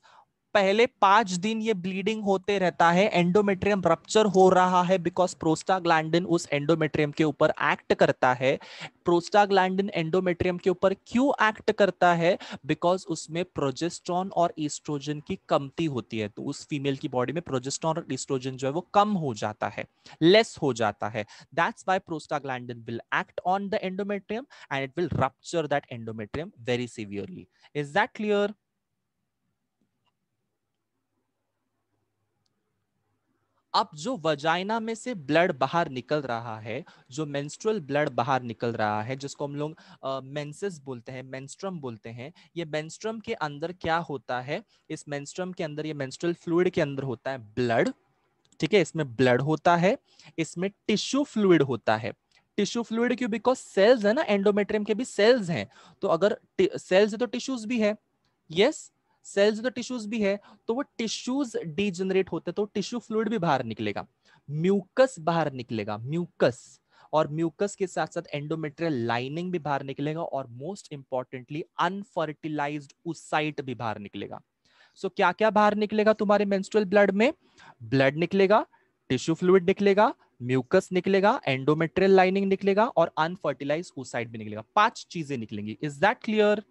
पहले 5 दिन ये ब्लीडिंग होते रहता है, एंडोमेट्रियम रप्चर हो रहा है बिकॉज प्रोस्टाग्लैंडिन उस एंडोमेट्रियम के ऊपर एक्ट करता है. प्रोस्टाग्लैंडिन एंडोमेट्रियम के ऊपर क्यों एक्ट करता है? बिकॉज उसमें प्रोजेस्टेरॉन और ईस्ट्रोजन की कमती होती है, तो उस फीमेल की बॉडी में प्रोजेस्टेरॉन और ईस्ट्रोजन जो है वो कम हो जाता है, लेस हो जाता है. That's why prostaglandin will act on the endometrium and it will rupture that endometrium very severely. Is that clear? अब जो वजाइना में से ब्लड बाहर निकल रहा है, जो मेंस्ट्रुअल ब्लड बाहर निकल रहा है, जिसको हम लोग मेंसेस बोलते हैं, मेंस्ट्रुम बोलते हैं, ये मेंस्ट्रुम के अंदर क्या होता है? इस मेंस्ट्रुम के अंदर, ये मेंस्ट्रुअल फ्लूइड के अंदर होता है ब्लड. ठीक है, इसमें ब्लड होता है, इसमें टिश्यू फ्लूइड होता है. टिश्यू फ्लूइड क्यों? बिकॉज सेल्स है ना, एंडोमेट्रियम के भी सेल्स हैं. तो अगर सेल्स है तो टिश्यूज भी है. यस, सेल्स तो टिश्यूज भी है, तो वो टिश्यूज डीजनरेट होते तो टिश्यू फ्लूइड भी बाहर निकलेगा, म्यूकस बाहर निकलेगा, म्यूकस. और म्यूकस के साथ साथ एंडोमेट्रियल लाइनिंग भी बाहर निकलेगा और मोस्ट इंपॉर्टेंटली अनफर्टिलाइज्ड oocyte भी बाहर निकलेगा। सो क्या क्या बाहर निकलेगा तुम्हारे मेंस्ट्रुअल ब्लड में? ब्लड निकलेगा, टिश्यू फ्लूइड निकलेगा, म्यूकस निकलेगा, एंडोमेट्रियल लाइनिंग निकलेगा और अनफर्टिलाइज्ड oocyte भी निकलेगा। 5 चीजें निकलेंगी। Is that clear?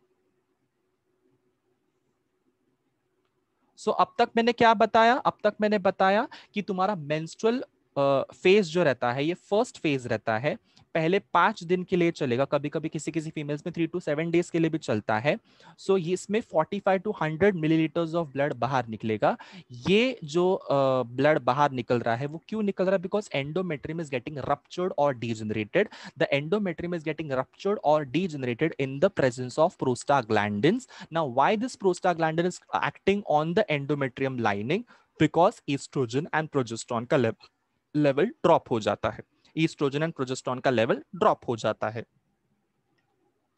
सो अब तक मैंने क्या बताया? अब तक मैंने बताया कि तुम्हारा मेंस्ट्रुअल फेज जो रहता है ये फर्स्ट फेज रहता है, पहले 5 दिन के लिए चलेगा, कभी कभी किसी किसी फीमेल्स में 3 to 7 डेज के लिए भी चलता है। सो ये इसमें 45 to 100 मिलीलीटर्स ऑफ ब्लड बाहर निकलेगा। ये जो ब्लड बाहर निकल रहा है वो क्यों निकल रहा है? Because endometrium is getting ruptured और degenerated. The endometrium is getting ruptured और degenerated in the presence of prostaglandins. Now, why this prostaglandin is acting on the endometrium lining? Because estrogen and progesterone का level drop हो जाता है। Oestrogen and progesterone का level drop हो जाता है।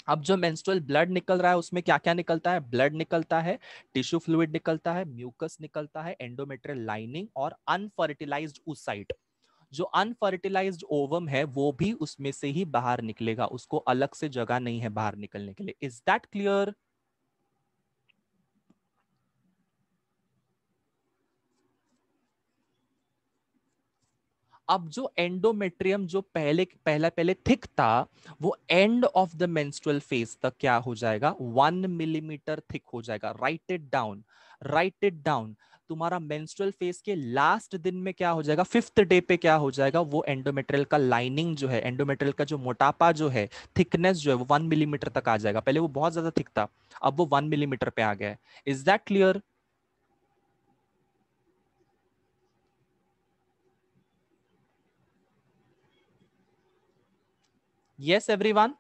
अब जो मेंस्ट्रुअल ब्लड निकल रहा है उसमें क्या क्या निकलता है? ब्लड निकलता है, टिश्यू फ्लूइड निकलता है, म्यूकस निकलता है, एंडोमेट्रियल लाइनिंग और अनफर्टिलाइज्ड oocyte। जो अनफर्टिलाइज्ड ओवम है वो भी उसमें से ही बाहर निकलेगा, उसको अलग से जगह नहीं है बाहर निकलने के लिए। Is that clear? अब जो एंडोमेट्रियम जो पहले थिक था वो end of the menstrual phase तक क्या हो जाएगा? 1 मिलीमीटर थिक हो जाएगा। Right it down, right it down. तुम्हारा मेंस्ट्रुअल फेज के लास्ट दिन में क्या हो जाएगा? 5th डे पे क्या हो जाएगा? वो एंडोमेट्रियल का लाइनिंग जो है, एंडोमेट्रियल का जो मोटापा जो है, थिकनेस जो है वो 1 मिलीमीटर तक आ जाएगा। पहले वो बहुत ज्यादा थिक था, अब वो 1 मिलीमीटर पे आ गया है। Is that clear? yes everyone?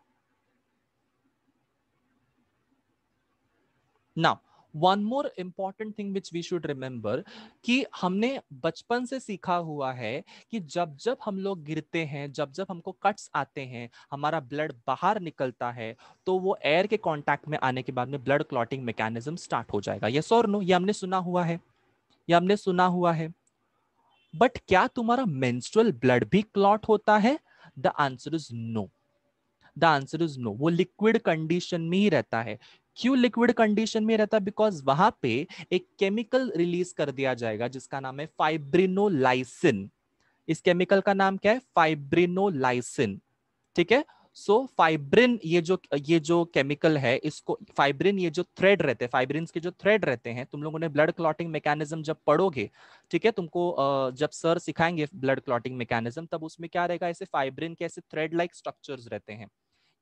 Now, one more important thing which we should remember कि हमने बचपन से सीखा हुआ है कि जब जब हम लोग गिरते हैं, जब जब हमको कट्स आते हैं, हमारा ब्लड बाहर निकलता है, तो वो एयर के कांटेक्ट में आने के बाद में ब्लड क्लॉटिंग मैकेनिज्म स्टार्ट हो जाएगा। यस और नो? ये हमने सुना हुआ है, ये हमने सुना हुआ है। बट क्या तुम्हारा मेंस्ट्रुअल ब्लड भी क्लॉट होता है? The answer is no. The answer is no. वो लिक्विड कंडीशन में ही रहता है। क्यों लिक्विड कंडीशन में रहता है? बिकॉज वहां पे एक केमिकल रिलीज कर दिया जाएगा जिसका नाम है फाइब्रिनोलाइसिन। इस केमिकल का नाम क्या है? फाइब्रिनोलाइसिन। ठीक है। सो फाइब्रिन, ये जो केमिकल है, इसको फाइब्रिन, ये जो थ्रेड रहते हैं, फाइब्रिन के जो थ्रेड रहते हैं, तुम लोगों ने ब्लड क्लॉटिंग मैकेनिज्म जब पढ़ोगे, ठीक है, तुमको जब सर सिखाएंगे ब्लड क्लॉटिंग मैकेनिज्म, तब उसमें क्या रहेगा? ऐसे फाइब्रिन के ऐसे थ्रेड लाइक स्ट्रक्चर्स रहते हैं।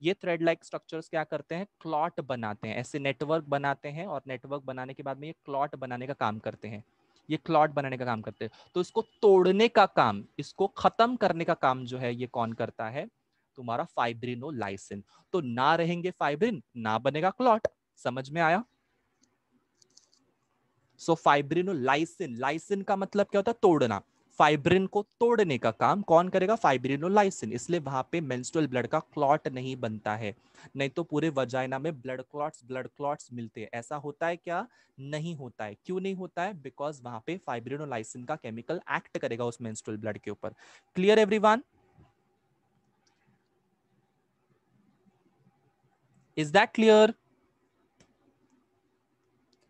ये थ्रेड लाइक स्ट्रक्चर्स क्या करते हैं? क्लॉट बनाते हैं, ऐसे नेटवर्क बनाते हैं, और नेटवर्क बनाने के बाद में ये क्लॉट बनाने का काम करते हैं। ये क्लॉट बनाने का काम करते हैं। तो इसको तोड़ने का काम, इसको खत्म करने का काम जो है ये कौन करता है? तुम्हारा फाइब्रिनोलाइसिन। तो ना रहेंगे फाइब्रिन, ना बनेगा क्लॉट। समझ में आया? सो फाइब्रिनोलाइसिन, लाइसिन का मतलब क्या होता है? तोड़ना। फाइब्रिन को तोड़ने का काम कौन करेगा? फाइब्रिनोलाइसिन। इसलिए वहां पे मेंस्ट्रुअल ब्लड का क्लॉट नहीं बनता है। नहीं तो पूरे वजाइना में ब्लड क्लॉट्स मिलते हैं। ऐसा होता है क्या? नहीं होता है। क्यों नहीं होता है? बिकॉज वहां पे फाइब्रिनोलाइसिन का केमिकल एक्ट करेगा उस मेंस्ट्रुअल ब्लड के ऊपर। Clear everyone? Is that clear?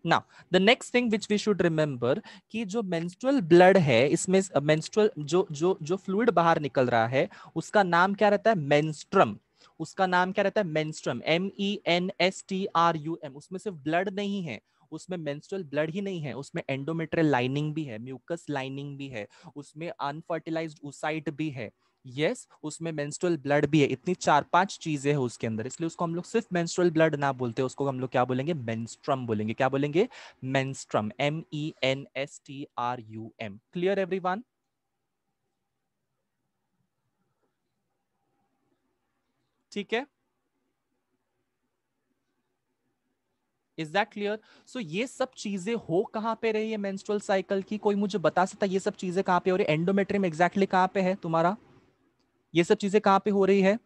Now the next thing which we should remember कि जो मेंस्ट्रुअल ब्लड है, इसमें मेंस्ट्रुअल जो जो जो फ्लूइड बाहर निकल रहा है उसका नाम क्या रहता है? मेंस्ट्रम। उसका नाम क्या रहता है? मेंस्ट्रम। MENSTRUM। उसमें सिर्फ ब्लड नहीं है, उसमें मेंस्ट्रुअल ब्लड ही नहीं है, उसमें एंडोमेट्रियल लाइनिंग भी है, म्यूकस लाइनिंग भी है, उसमें अनफर्टिलाइज्ड oocyte भी है। यस yes, उसमें मेंस्ट्रुअल ब्लड भी है। इतनी 4-5 चीजें हैं उसके अंदर, इसलिए उसको हम लोग सिर्फ मेंस्ट्रुअल ब्लड ना बोलते, उसको हम लोग क्या बोलेंगे? मेंस्ट्रम बोलेंगे। क्या बोलेंगे? मेंस्ट्रम। MENSTRUM। Clear everyone? ठीक है। Is that clear? सो ये सब चीजें हो कहां पे रही है मेंस्ट्रुअल साइकिल की? कोई मुझे बता सकता है ये सब चीजें कहां पे हो रही है? एंडोमेट्रियम एग्जैक्टली कहां पे है तुम्हारा? ये सब चीजें कहां पे हो रही है?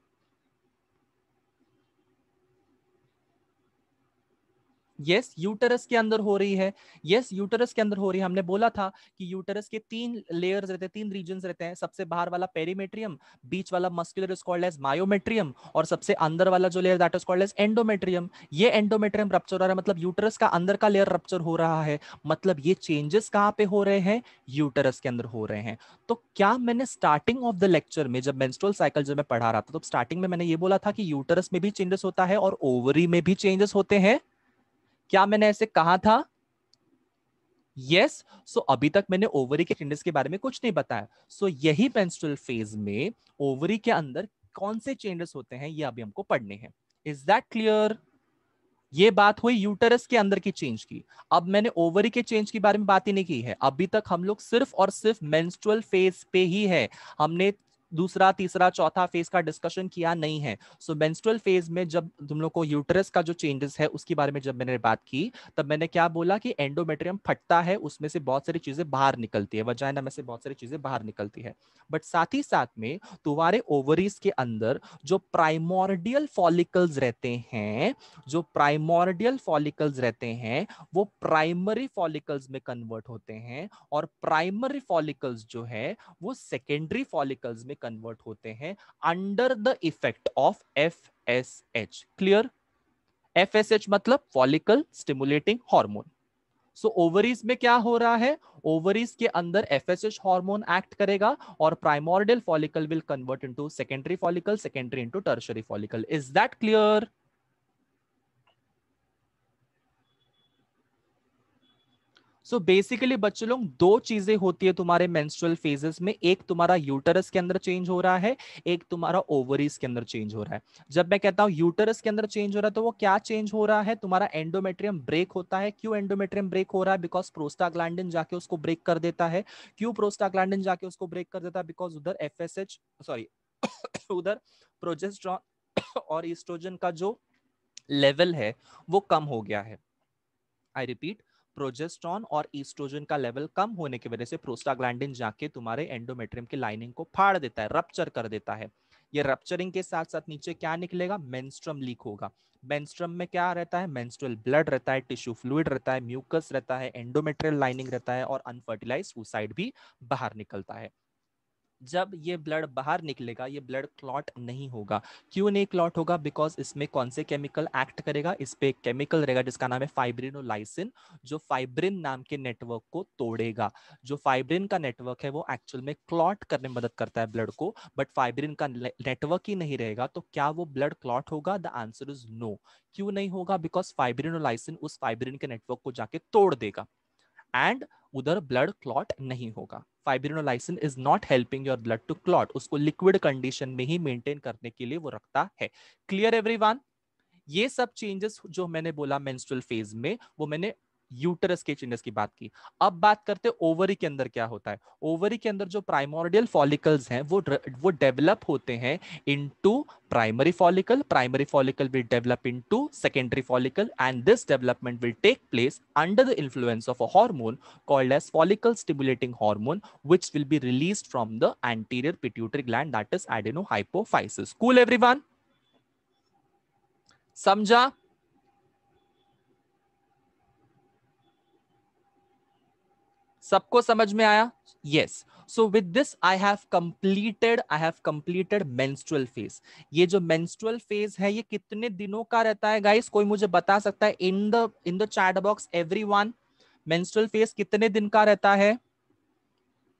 यस यूटरस के अंदर हो रही है। यस यूटरस के अंदर हो रही है। हमने बोला था कि यूटरस के 3 लेयर्स रहते हैं, 3 रीजन्स रहते हैं। सबसे बाहर वाला पेरीमेट्रियम, बीच वाला muscular is called as myometrium, और सबसे अंदर वाला जो layer that is called as endometrium. ये एंडोमेट्रियम रप्चर हो रहा है, मतलब यूटरस का अंदर का लेयर रप्चर हो रहा है। मतलब ये चेंजेस कहां पे हो रहे हैं? यूटरस के अंदर हो रहे हैं। तो क्या मैंने स्टार्टिंग ऑफ द लेक्चर में जब मेंस्ट्रुअल साइकिल जब मैं पढ़ा रहा था तो स्टार्टिंग में मैंने ये बोला था कि यूटरस में भी चेंजेस होता है और ओवरी में भी चेंजेस होते हैं? क्या मैंने ऐसे कहा था? यस। सो अभी तक मैंने ओवरी के चेंजेस के बारे में कुछ नहीं बताया। सो यही मेंस्ट्रुअल फेज में ओवरी के अंदर कौन से चेंजेस होते हैं ये अभी हमको पढ़ने हैं। Is that clear? ये बात हुई यूटरस के अंदर की चेंज की। अब मैंने ओवरी के चेंज के बारे में बात ही नहीं की है। अभी तक हम लोग सिर्फ और सिर्फ मेंस्ट्रुअल फेज पे ही है। हमने दूसरा तीसरा चौथा फेज का डिस्कशन किया नहीं है। सो मेंस्ट्रुअल फेज में जब तुम लोग को यूटरस का जो चेंजेस है उसके बारे में जब मैंने बात की, तब मैंने क्या बोला कि एंडोमेट्रियम फटता है, उसमें से बहुत सारी चीजें बाहर निकलती है, वजाइना में से बहुत सारी चीजें बाहर निकलती है। बट साथ ही साथ में तुम्हारे ओवरीज के अंदर जो प्राइमोर्डियल फॉलिकल्स रहते हैं, जो प्राइमोर्डियल फॉलिकल्स रहते हैं वो प्राइमरी फॉलिकल्स में कन्वर्ट होते हैं, और प्राइमरी फॉलिकल्स जो है वो सेकेंडरी फॉलिकल्स में कन्वर्ट होते हैं under the effect of FSH. Clear? FSH मतलब फॉलिकल स्टिमुलेटिंग हार्मोन। सो ओवरीज में क्या हो रहा है? ओवरीज के अंदर एफएसएच हार्मोन एक्ट करेगा और primordial follicle will convert into secondary follicle, secondary into tertiary follicle. Is that clear? So basically बच्चे लोग दो चीजें होती है तुम्हारे मेंस्ट्रुअल फेजेस में, एक तुम्हारा यूटरस के अंदर चेंज हो रहा है, एक तुम्हारा ओवरीज के अंदर चेंज हो रहा है। जब मैं कहता हूं यूटरस के अंदर चेंज हो रहा है तो वो क्या चेंज हो रहा है? तुम्हारा एंडोमेट्रियम ब्रेक होता है। क्यों एंडोमेट्रियम ब्रेक हो रहा है? बिकॉज प्रोस्टाग्लैंडिन जाके उसको ब्रेक कर देता है। क्यों प्रोस्टाग्लैंडिन जाके उसको ब्रेक कर देता है? बिकॉज उधर एफएसएच सॉरी उधर प्रोजेस्टेरॉन और ईस्ट्रोजन का जो लेवल है वो कम हो गया है। आई रिपीट, प्रोजेस्ट्रॉन और ईस्ट्रोजन का लेवल कम होने की वजह से प्रोस्टाग्लैंडिन जाके तुम्हारे एंडोमेट्रियम की लाइनिंग को फाड़ देता है, रप्चर कर देता है। ये रप्चरिंग के साथ साथ नीचे क्या निकलेगा? मेंस्ट्रुम लीक होगा। मेंस्ट्रुम में क्या रहता है? मेंस्ट्रुअल ब्लड रहता है, टिश्यू फ्लूइड रहता है, म्यूकस रहता है, एंडोमेट्रियल लाइनिंग रहता है, और अनफर्टिलाइज्ड oocyte भी बाहर निकलता है। जब ये ब्लड बाहर निकलेगा ये ब्लड क्लॉट नहीं होगा। क्यों नहीं क्लॉट होगा? बिकॉज इसमें कौन से केमिकल एक्ट करेगा? इस पे एक केमिकल रहेगा जिसका नाम है फाइब्रिनोलाइसिन, जो फाइब्रिन नाम के नेटवर्क को तोड़ेगा। जो फाइब्रिन का नेटवर्क है वो एक्चुअल में क्लॉट करने में मदद करता है ब्लड को, बट फाइब्रिन का नेटवर्क ही नहीं रहेगा तो क्या वो ब्लड क्लॉट होगा? The answer is no. क्यों नहीं होगा? बिकॉज फाइब्रिनोलाइसिन उस फाइब्रिन के नेटवर्क को जाके तोड़ देगा एंड उधर ब्लड क्लॉट नहीं होगा। Fibrinolysin is not helping your blood to clot, उसको लिक्विड कंडीशन में ही मेंटेन करने के लिए वो रखता है। Clear everyone? ये सब चेंजेस जो मैंने बोला मेंस्ट्रुअल फेज में वो मैंने यूटरस के चेंजेस की बात की। अब बात करते हैं ओवरी के अंदर क्या होता है। ओवरी के अंदर जो प्राइमोर्डियल फॉलिकल्स हैं वो डेवलप होते हैं into primary follicle. Primary follicle will develop into secondary follicle, and this development will take place under the influence of a hormone called as follicle stimulating hormone, which will be released from the anterior pituitary gland, that is adenohypophysis. Cool everyone? समझा? सबको समझ में आया? Yes. So with this I have completed menstrual phase. ये जो menstrual phase है ये कितने दिनों का रहता है गाइस? कोई मुझे बता सकता है in the chat box everyone? Menstrual phase कितने दिन का रहता है?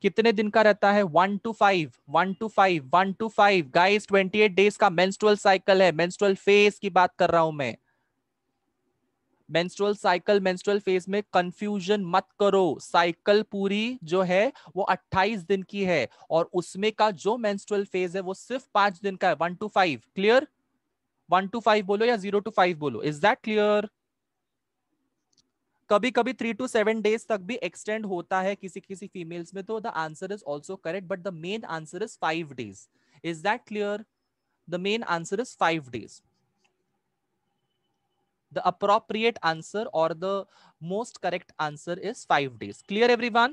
कितने दिन का रहता है? 1 to 5, 1 to 5, 1 to 5 guys. 28 days का मेंस्ट्रुअल साइकिल है। मेंस्ट्रुअल फेज की बात कर रहा हूं मैं। मेंस्ट्रुअल साइकिल मेंस्ट्रुअल फेज में कंफ्यूजन मत करो। साइकिल पूरी जो है वो 28 दिन की है, और उसमें का जो मेंस्ट्रुअल फेज है वो सिर्फ 5 दिन का है। 1 to 5 क्लियर? 1 to 5 बोलो या 0 to 5 बोलो। Is that clear? कभी कभी 3 to 7 डेज तक भी एक्सटेंड होता है किसी किसी फीमेल्स में, तो the answer is also correct, but the main answer is 5 days. Is that clear? The main answer is 5 days. The appropriate answer or the most correct answer is 5 days. Clear everyone?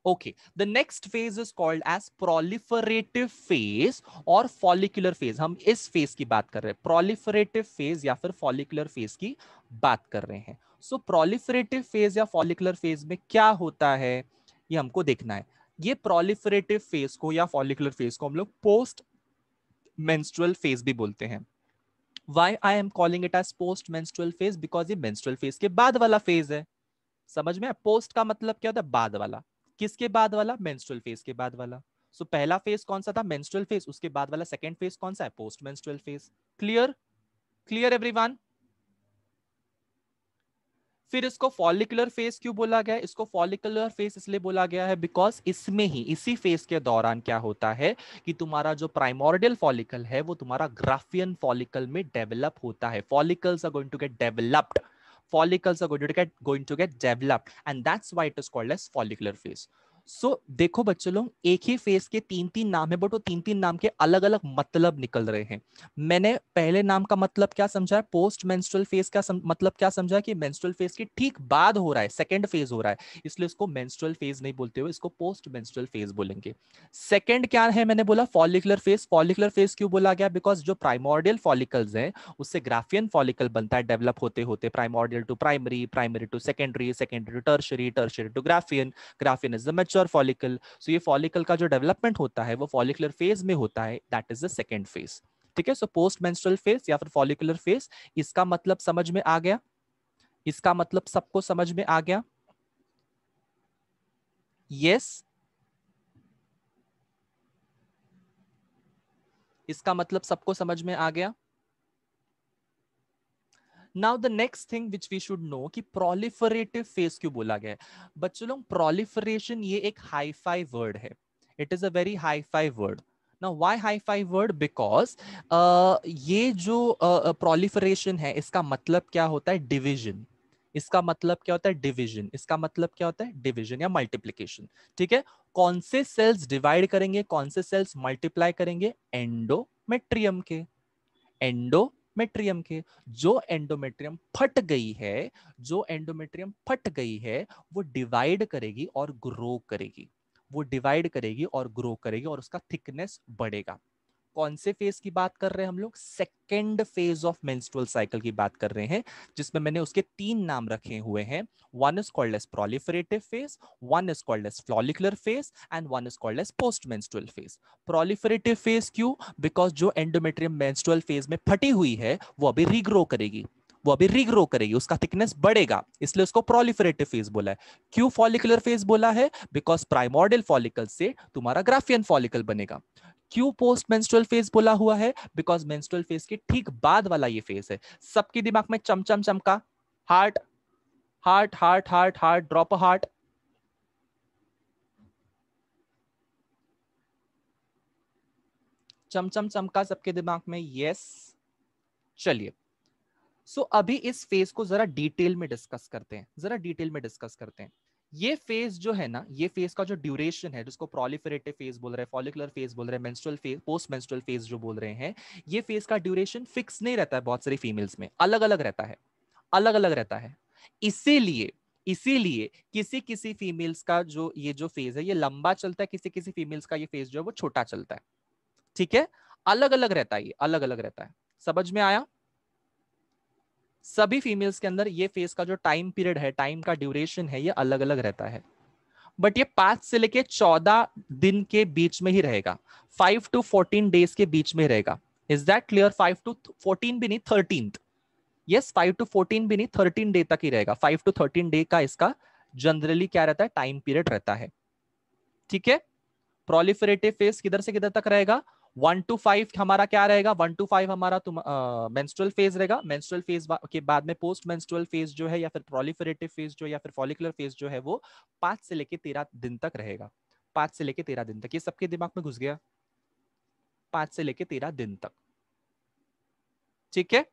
Okay, the next phase is called as proliferative phase और follicular phase. हम इस phase की बात कर रहे हैं, proliferative phase या फिर follicular phase की बात कर रहे हैं. So proliferative phase या follicular phase में क्या होता है ये हमको देखना है. ये proliferative phase को या follicular phase को हम लोग post menstrual phase भी बोलते हैं. Why I am calling it as post menstrual phase? Because ये menstrual phase के बाद वाला phase है. समझ में? पोस्ट का मतलब क्या होता है? बाद वाला. किसके बाद वाला? मेंस्ट्रुअल फेज के बाद वाला. सो पहला फेज कौन सा था? Menstrual phase. उसके बाद वाला सेकंड फेज कौन सा है? Post menstrual phase. Clear? Clear everyone? फिर इसको फॉलिकुलर फेज क्यों बोला गया है? इसको फॉलिकुलर फेज इसलिए बोला गया है बिकॉज इसमें ही, इसी फेज के दौरान क्या होता है कि तुम्हारा जो प्राइमोर्डियल फॉलिकल है वो तुम्हारा ग्राफियन फॉलिकल में डेवलप होता है. Follicles are going to get developed. Follicles are going to get developed, and that's why it is called as follicular phase. सो देखो बच्चों लोग, एक ही फेज के तीन तीन नाम है, बट वो तीन तीन नाम के अलग अलग मतलब निकल रहे हैं. मैंने पहले नाम का मतलब क्या समझा है? पोस्ट मेंस्ट्रुअल फेज का मतलब क्या समझा? कि मेंस्ट्रुअल फेज के ठीक बाद हो रहा है, सेकंड फेज हो रहा है, इसलिए इसको मेंस्ट्रुअल फेज नहीं बोलते हुए इसको पोस्ट मेंस्ट्रुअल फेज बोलेंगे. सेकंड क्या है? मैंने बोला फॉलिकुलर फेज. फॉलिकुलर फेज क्यों बोला गया? बिकॉज जो प्राइमोर्डियल फॉलिकल्स हैं उससे ग्राफियन फॉलिकल बनता है डेवलप होते होते, primordial to primary, primary to secondary, secondary to tertiary, tertiary to Graafian, Graafian is the mature follicle. So ये फॉलिकल का जो डेवलपमेंट होता है वो फॉलिकुलर फेज में होता है, that is the second phase. ठीक है. सो पोस्ट मेंस्ट्रुअल फेज या फिर फॉलिकुलर फेज, इसका मतलब समझ में आ गया? इसका मतलब सबको समझ में आ गया? Yes yes? इसका मतलब सबको समझ में आ गया? Now the next thing which we should know कि प्रोलिफरेटिव फेज क्यों बोला गया है. बच्चों लोग, प्रोलिफरेशन ये एक हाई फाई वर्ड है. It is a very hi fi word. Now why hi fi word? Because ये जो प्रोलिफरेशन है इसका मतलब क्या होता है? डिविजन. इसका मतलब क्या होता है? डिविजन. इसका मतलब क्या होता है? डिविजन या मल्टीप्लीकेशन. ठीक है. कौन से सेल्स डिवाइड करेंगे, कौन से सेल्स मल्टीप्लाई करेंगे? एंडोमेट्रियम के. एंडोमेट्रियम के. जो एंडोमेट्रियम फट गई है, जो एंडोमेट्रियम फट गई है वो डिवाइड करेगी और ग्रो करेगी. वो डिवाइड करेगी और ग्रो करेगी और उसका थिकनेस बढ़ेगा. कौन से फेज की बात कर रहे हैं हम लोग? Second phase of menstrual cycle की बात कर रहे हैं, जिसमें मैंने उसके तीन नाम रखे हुए हैं. One is called as proliferative phase, one is called as follicular phase, and one is called as post menstrual phase. Proliferative phase क्यों? बिकॉज जो एंडोमेट्रियम मेंस्ट्रुअल फेज में फटी हुई है वो अभी रीग्रो करेगी. वो अभी रीग्रो करेगी, उसका थिकनेस बढ़ेगा, इसलिए उसको प्रोलिफरेटिव फेज बोला है. क्यों फॉलिकुलर फेज बोला है? बिकॉज प्राइमोर्डियल फॉलिकल से तुम्हारा ग्राफियन फॉलिकल बनेगा. क्यों पोस्ट मेंस्ट्रुअल फेज बोला हुआ है? बिकॉज मेंस्ट्रुअल फेज के ठीक बाद वाला ये फेज है. सबके दिमाग में चमचम चमका. Heart, heart, heart, heart, heart, drop a heart. चमचम चमका सबके दिमाग में. यस. चलिए. सो अभी इस फेज को जरा डिटेल में डिस्कस करते हैं, जरा डिटेल में डिस्कस करते हैं. ये फेज जो है ना, ये फेज का जो ड्यूरेशन है, जिसको प्रोलिफरेटिव फेज बोल रहे हैं, फॉलिकुलर फेज बोल रहे हैं, menstrual phase, post menstrual phase जो बोल रहे हैं, ये फेज का ड्यूरेशन फिक्स नहीं रहता है. बहुत सारी फीमेल्स में अलग अलग रहता है, अलग अलग रहता है. इसीलिए, इसीलिए किसी किसी फीमेल्स का जो ये जो फेज है ये लंबा चलता है, किसी किसी फीमेल्स का ये फेज जो है वो छोटा चलता है. ठीक है. अलग अलग रहता है, ये अलग अलग रहता है. समझ में आया? सभी फीमेल्स के अंदर ये फेज का जो टाइम पीरियड है, टाइम का ड्यूरेशन है, ये अलग अलग रहता है. बट ये 5 से लेके 14 दिन के बीच में ही रहेगा. 5 to 14 डेज के बीच में रहेगा. Is that clear? 5 to 14 भी नहीं, 13. यस, 5 to 14 भी नहीं, 13 डे तक ही रहेगा. 5 to 13 डे का इसका जनरली क्या रहता है? टाइम पीरियड रहता है. ठीक है. प्रोलिफरेटिव फेज किधर से किधर तक रहेगा? 1 to 5 हमारा क्या रहेगा? 1 to 5 हमारा मेंस्ट्रुअल फेज रहेगा. मेंस्ट्रुअल फेज के बाद में पोस्ट मेंस्ट्रुअल फेज जो है या फिर प्रोलिफरेटिव फेज जो या फिर फॉलिकुलर फेज जो है वो 5 से लेके 13 दिन तक रहेगा. 5 से लेके 13 दिन तक. ये सबके दिमाग में घुस गया? 5 से लेके 13 दिन तक. ठीक है.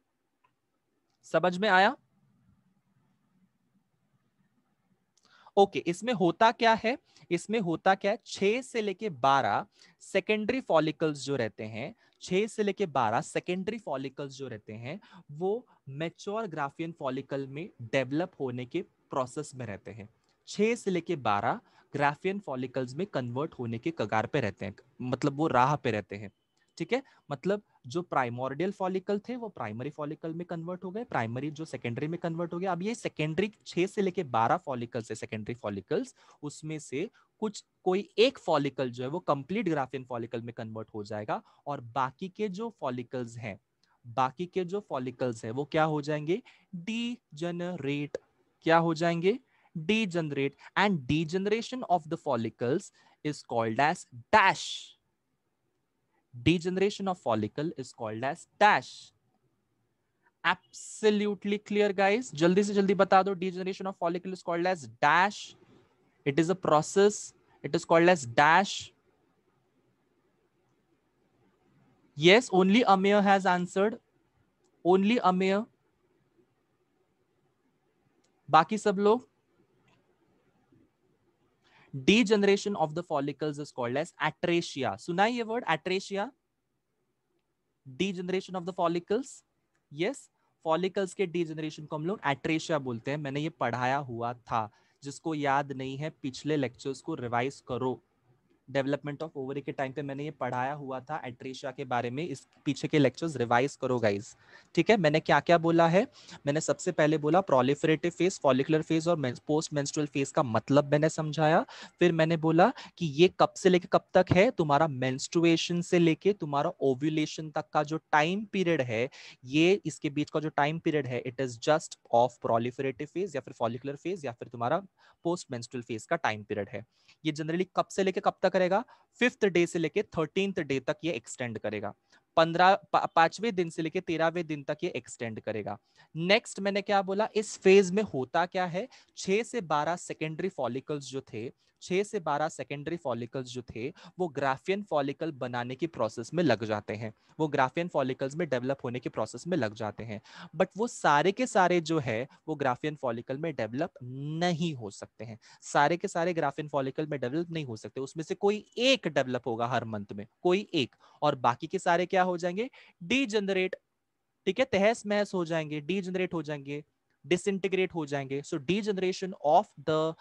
समझ में आया? ओके. इसमें होता क्या है? इसमें होता क्या है? 6 से लेके 12 सेकेंडरी फॉलिकल्स जो रहते हैं, 6 से लेके 12 सेकेंडरी फॉलिकल्स जो रहते हैं वो मैच्योर ग्राफियन फॉलिकल में डेवलप होने के प्रोसेस में रहते हैं. 6 से लेके 12 ग्राफियन फॉलिकल्स में कन्वर्ट होने के कगार पे रहते हैं, मतलब वो राह पे रहते हैं। ठीक है, मतलब जो प्राइमोर्डियल फॉलिकल थे वो प्राइमरी फॉलिकल में कन्वर्ट हो गए, प्राइमरी जो सेकेंडरी में कन्वर्ट हो गया। अब ये सेकेंडरी 6 से लेके 12 फॉलिकल्स है सेकेंडरी फॉलिकल्स, उसमें से कुछ कोई एक फॉलिकल जो है वो कंप्लीट ग्राफियन फॉलिकल में कन्वर्ट हो जाएगा, और बाकी के जो फॉलिकल्स हैं, बाकी के जो फॉलिकल्स हैं वो क्या हो जाएंगे, डीजनरेट। क्या हो जाएंगे, degenerate. And degeneration of the follicles is called as dash. Degeneration of follicle is called as dash. Absolutely clear, guys. जल्दी से जल्दी बता दो, degeneration of follicle is called as dash. It is a process. It is called as dash. Yes, only Amir has answered. Only Amir. बाकी सब लोग, degeneration of the follicles is called as atresia. सुना है ये word atresia? Degeneration of the follicles. Yes, follicles के degeneration को हम लोग एट्रेशिया बोलते हैं। मैंने ये पढ़ाया हुआ था, जिसको याद नहीं है पिछले लेक्चर्स को रिवाइज करो। डेवलपमेंट ऑफ ओवरी के टाइम पे मैंने ये पढ़ाया हुआ था एट्रेशिया के बारे में, इस पीछे के लेक्चर्स रिवाइज करो गाइस। ठीक है, मैंने क्या क्या बोला है, मैंने सबसे पहले बोला प्रोलिफरेटिव फेज, फॉलिकुलर फेज और पोस्ट मेंस्ट्रुअल फेज का मतलब मैंने समझाया। फिर मैंने बोला कि ये कब से लेके कब तक है, तुम्हारा मेंस्ट्रुएशन से लेके तुम्हारा ओव्यूलेशन तक का जो टाइम पीरियड है, ये इसके बीच का जो टाइम पीरियड है, it is just of proliferative phase या फिर फॉलिकुलर फेज या फिर तुम्हारा पोस्ट मेंस्ट्रुअल फेज का टाइम पीरियड है। ये जनरली कब से लेके कब तक रहेगा, 5th डे से लेके 13th डे तक ये एक्सटेंड करेगा। 5वें दिन से लेके 13वें दिन तक ये एक्सटेंड करेगा। नेक्स्ट मैंने क्या बोला, इस फेज में होता क्या है, 6 से 12 सेकेंडरी फॉलिकल्स जो थे, 6 से 12 सेकेंडरी फॉलिकल्स जो थे वो ग्राफियन फॉलिकल बनाने की प्रोसेस में लग जाते हैं, वो ग्राफियन फॉलिकल्स में डेवलप होने की प्रोसेस में लग जाते हैं। बट वो सारे के सारे जो है वो ग्राफियन फॉलिकल में डेवलप नहीं हो सकते हैं, सारे के सारे ग्राफियन फॉलिकल में डेवलप नहीं हो सकते, उसमें से कोई एक डेवलप होगा हर मंथ में, कोई एक, और बाकी के सारे क्या हो जाएंगे, डीजनरेट। ठीक है, तहस महस हो जाएंगे, डीजनरेट हो जाएंगे, डिसइंटीग्रेट हो जाएंगे। So degeneration of the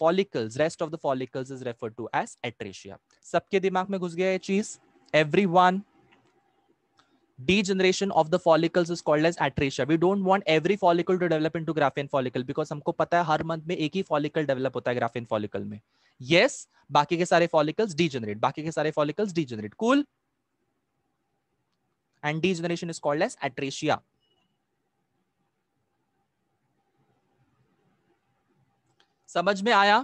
follicles, rest of the follicles is referred to as atresia. सबके दिमाग में घुस गया ये चीज, everyone? Degeneration of the follicles is called as atresia. We don't want every follicle to develop into graphene follicle because हमको पता है हर मंथ में एक ही follicle develop होता है graphene follicle में. Yes, बाकी के सारे follicles degenerate, बाकी के सारे follicles degenerate. Cool? And degeneration is called as atresia. समझ में आया?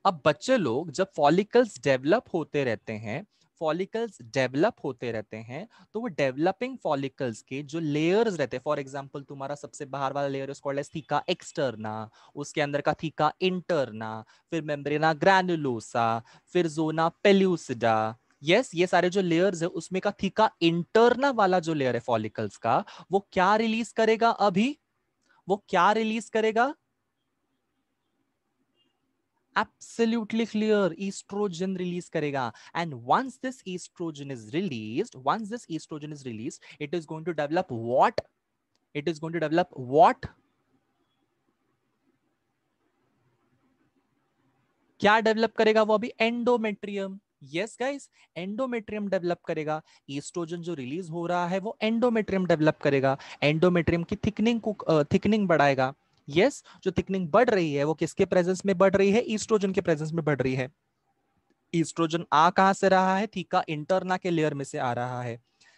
अब बच्चे लोग जब फॉलिकल्स डेवलप होते रहते हैं, फॉलिकल्स डेवलप होते रहते हैं, तो वो डेवलपिंग फॉलिकल्स के जो लेयर्स रहते हैं, फॉर एग्जांपल तुम्हारा सबसे बाहर वाला layer is called as theca externa, उसके अंदर का थीका इंटरना, फिर मेम्ब्रेना ग्रैनुलोसा, फिर जोना पेल्यूसिडा। यस, ये सारे जो लेयर्स है उसमें का थीका इंटरना वाला जो लेयर है फॉलिकल्स का, वो क्या रिलीज करेगा अभी, वो क्या रिलीज करेगा, absolutely clear, estrogen release करेगा। And once this estrogen is released, once this estrogen is released, it is going to develop what, it is going to develop what, क्या डेवलप करेगा वो अभी, endometrium. Yes guys, endometrium develop करेगा। Oestrogen जो release हो रहा है वो एंडोमेट्रियम डेवलप करेगा, एंडोमेट्रियम की थिकनिंग को थिकनिंग बढ़ाएगा। यस, जो थिकनिंग बढ़ रही है वो किसके प्रेजेंस में बढ़ रही है, ईस्ट्रोजन के प्रेजेंस में बढ़ रही है। ईस्ट्रोजन आ कहां से रहा है, थीका इंटरना के लेयर में से आ रहा है।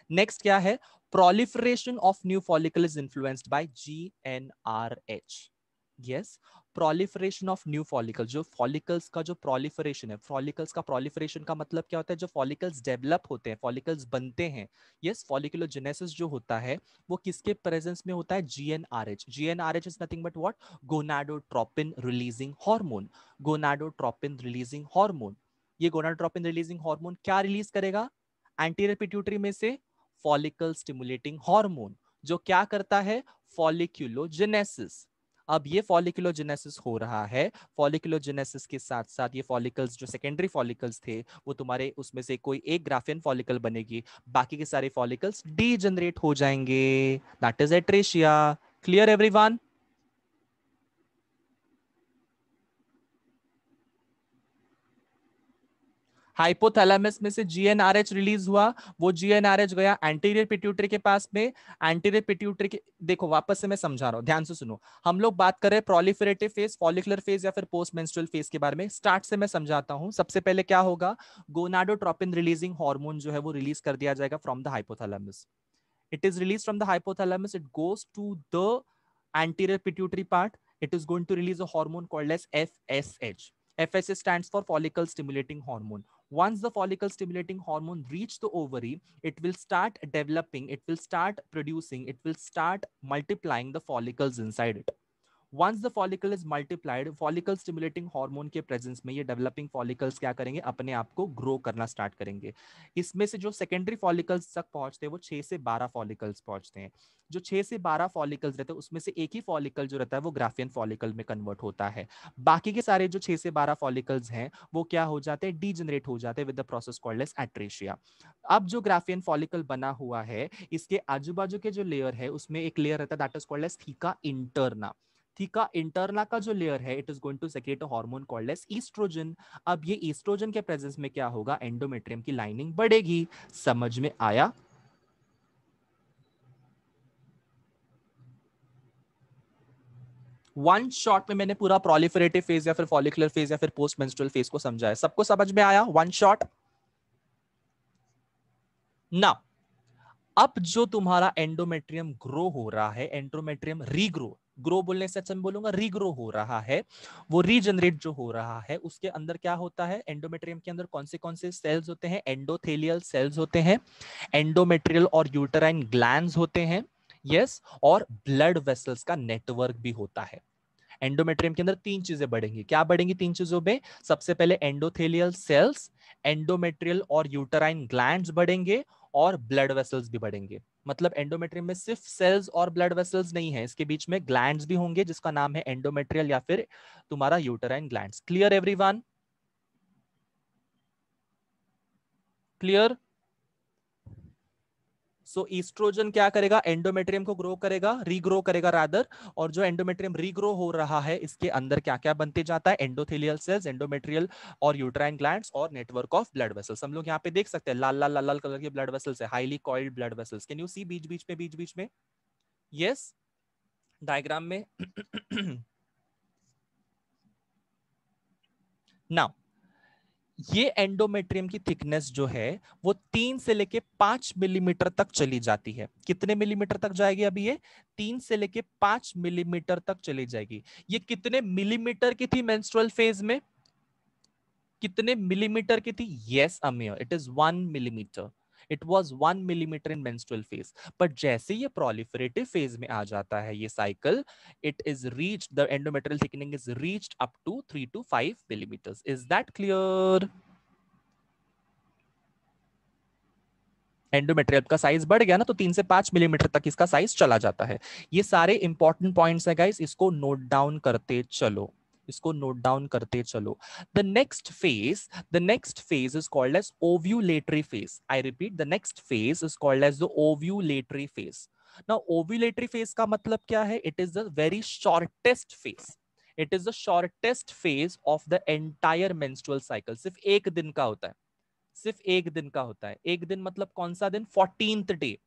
नेक्स्ट क्या है, proliferation of new follicle is influenced by GnRH. yes, proliferation of new follicle, जो follicles का जो proliferation है, follicles का proliferation का मतलब क्या होता है, जो follicles develop होते हैं, follicles बनते हैं, yes, folliculogenesis जो होता है वो किसके presence में होता है, GnRH. GnRH is nothing but what, gonadotropin releasing hormone, gonadotropin releasing hormone. ये गोनाडोट्रोपिन रिलीजिंग हार्मोन क्या रिलीज करेगा, एंटीरियर पिट्यूटरी में से फॉलिकल स्टिमुलेटिंग हार्मोन, जो क्या करता है, फॉलिक्यूलोजेनेसिस। अब ये फॉलिक्यूलोजेनेसिस हो रहा है, फॉलिक्यूलोजेनेसिस के साथ साथ ये फॉलिकल्स जो सेकेंडरी फॉलिकल्स थे वो तुम्हारे उसमें से कोई एक ग्राफियन फॉलिकल बनेगी, बाकी के सारे फॉलिकल्स डीजनरेट हो जाएंगे, that is atresia. Clear everyone? Hypothalamus में से जीएनआरएच रिलीज हुआ, वो जीएनआरएच गया एंटीरियर पिट्यूटरी के पास में। एंटीरियर पिट्यूटरी के, देखो वापस से मैं समझा रहा हूं, ध्यान से सुनो। हम लोग बात कर रहे हैं प्रोलिफरेटिव फेज, फॉलिकुलर फेज या फिर पोस्ट मेंस्ट्रुअल फेज के बारे में। स्टार्ट से मैं समझाता हूं। सबसे पहले क्या होगा, गोनाडोट्रोपिन रिलीजिंग हार्मोन जो है वो रिलीज कर दिया जाएगा from the hypothalamus. It is released from the hypothalamus. It goes to the anterior pituitary part. It is going to release a hormone called as FSH. FSH stands for follicle stimulating hormone. Once the follicle stimulating hormone reach the ovary, it will start developing, it will start producing, it will start multiplying the follicles inside it. Once the follicle is multiplied, follicle stimulating hormone के presence में ये developing follicles क्या करेंगे, अपने आप को grow करना start करेंगे। इसमें से जो सेकेंडरी फॉलिकल्स तक पहुंचते हैं वो 6 से 12 फॉलिकल्स पहुंचते हैं। जो 6 से 12 फॉलिकल्स रहते हैं उसमें से एक ही फॉलिकल जो रहता है वो ग्राफियन फॉलिकल में कन्वर्ट होता है। बाकी के सारे जो 6 से 12 फॉलिकल्स हैं वो क्या हो जाते हैं, डीजनरेट हो जाते हैं with the process called as atresia. अब जो ग्राफियन फॉलिकल बना हुआ है, इसके आजू बाजू के जो लेयर है उसमें एक लेयर रहता है that is called as theca interna. Theca interna का जो लेयर है, it is going to secrete a hormone called as oestrogen. अब ये ईस्ट्रोजन के प्रेजेंस में क्या होगा, एंडोमेट्रियम की लाइनिंग बढ़ेगी। समझ में आया? वन शॉट में मैंने पूरा प्रोलिफरेटिव फेज या फिर फॉलिकुलर फेज या फिर पोस्ट मेंस्ट्रुअल फेज को समझाया। सबको समझ में आया? वन शॉट ना। अब जो तुम्हारा एंडोमेट्रियम ग्रो हो रहा है, एंडोमेट्रियम रीग्रो, ग्रो बोलने से अच्छा मैं बोलूंगा रीग्रो हो रहा है, वो रीजनरेट जो हो रहा है, उसके अंदर क्या होता है, एंडोमेट्रियम के अंदर कौन से सेल्स होते हैं, एंडोथेलियल सेल्स होते हैं, एंडोमेट्रियल और यूटेराइन ग्लैंड्स होते हैं, यस, और ब्लड वेसल्स का नेटवर्क भी होता है। एंडोमेट्रियम के अंदर तीन चीजें बढ़ेंगी। क्या बढ़ेंगी तीन चीजों में? सबसे पहले एंडोथेलियल सेल्स, एंडोमेट्रियल और यूटेराइन ग्लैंड्स बढ़ेंगे, और ब्लड वेसल्स भी बढ़ेंगे। मतलब एंडोमेट्रियम में सिर्फ सेल्स और ब्लड वेसल्स नहीं है, इसके बीच में ग्लैंड्स भी होंगे जिसका नाम है एंडोमेट्रियल या फिर तुम्हारा uterine glands. Clear everyone? Clear? So estrogen क्या करेगा, एंडोमेट्रियम को ग्रो करेगा, रीग्रो करेगा रादर। और जो एंडोमेट्रियम रीग्रो हो रहा है, इसके अंदर क्या क्या बनते जाता है, एंडोथेलियल सेल्स, एंडोमेट्रियल और यूट्राइन ग्लैंड्स और नेटवर्क ऑफ ब्लड वेसल्स। हम लोग यहाँ पे देख सकते हैं लाल लाल लाल लाल कलर के ब्लड वेसल्स है, highly coiled blood vessels. Can you see बीच बीच में? यस, डायग्राम में। नाउ ये एंडोमेट्रियम की थिकनेस जो है वो 3 से लेके 5 मिलीमीटर तक चली जाती है। कितने मिलीमीटर तक जाएगी? अभी ये 3 से लेके 5 मिलीमीटर तक चली जाएगी। ये कितने मिलीमीटर की थी मेंस्ट्रुअल फेज में? कितने मिलीमीटर की थी? Yes Amir, it is 1 millimetre. It was 1 millimetre in menstrual phase. But जैसे ये प्रोलिफरेटिव फेज में आ जाता है ये cycle, it is reached, the endometrial thickening is reached up to 3 to 5 millimetre. Is that clear? Endometrial का साइज बढ़ गया ना, तो 3 से 5 मिलीमीटर तक इसका साइज चला जाता है। ये सारे इंपॉर्टेंट पॉइंट्स है गाइस, इसको नोट डाउन करते चलो, इसको नोट डाउन करते चलो। The next phase is called as ovulatory phase. I repeat, the next phase is called as the ovulatory phase. Now ovulatory phase का मतलब क्या है? It is the very shortest phase, it is the shortest phase of the entire menstrual cycle. सिर्फ एक दिन का होता है, सिर्फ एक दिन का होता है। एक दिन मतलब कौन सा दिन? 14th day.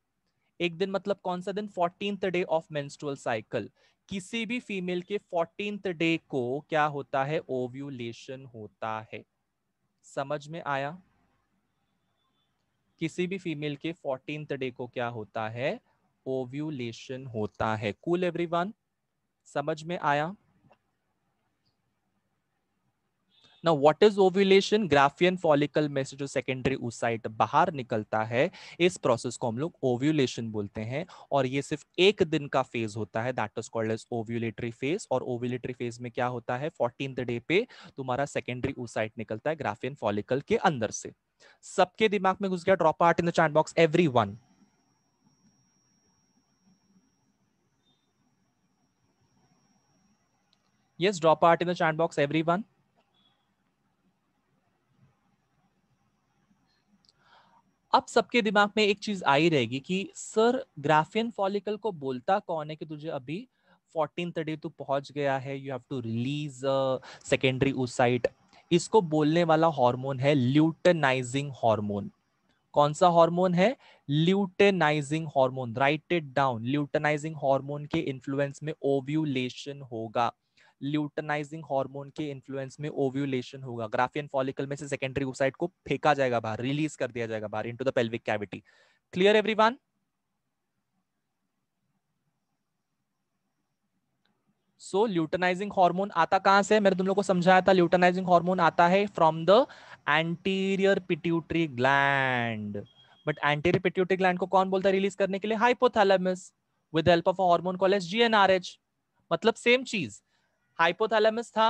एक दिन मतलब कौन सा दिन? 14th day of menstrual cycle. किसी भी फीमेल के 14th डे को क्या होता है? ओव्यूलेशन होता है। समझ में आया? किसी भी फीमेल के 14th डे को क्या होता है? ओव्यूलेशन होता है। Cool everyone? समझ में आया? ना what is ovulation? Graafian follicle में से जो सेकेंडरी oocyte बाहर निकलता है, इस प्रोसेस को हम लोग ओव्यूलेशन बोलते हैं। और ये सिर्फ एक दिन का फेज होता है, that is called as ovulatory phase. और ओव्यूलेटरी फेज में क्या होता है? 14th डे पे तुम्हारा सेकेंडरी oocyte निकलता है ग्राफियन फॉलिकल के अंदर से। सबके दिमाग में घुस गया? Drop out in the chat box everyone. Yes, drop out in the chat box everyone. अब सबके दिमाग में एक चीज आई रहेगी कि सर ग्राफियन फॉलिकल को बोलता कौन है कि तुझे अभी 14th डे तू पहुंच गया है, you have to release secondary oocyte। इसको बोलने वाला हार्मोन है ल्यूटेनाइजिंग हार्मोन। कौन सा हार्मोन है? Luteinising hormone. Right it down. Luteinising hormone के इन्फ्लुएंस में ओव्यूलेशन होगा। ल्यूटेनाइजिंग हार्मोन के इन्फ्लुएंस में ओव्यूलेशन होगा। ग्राफियन फॉलिकल में से सेकेंडरी oocyte को फेंका जाएगा बाहर, रिलीज कर दिया जाएगा बाहर into the pelvic cavity. Clear everyone? So luteinising hormone आता कहां से? मैंने तुम लोग को समझाया था, ल्यूटेनाइजिंग हार्मोन आता है from the anterior pituitary gland. But anterior pituitary gland को कौन बोलता है रिलीज करने के लिए? Hypothalamus, with help of a hormone called as GnRH. मतलब सेम चीज, हाइपोथैलेमस था,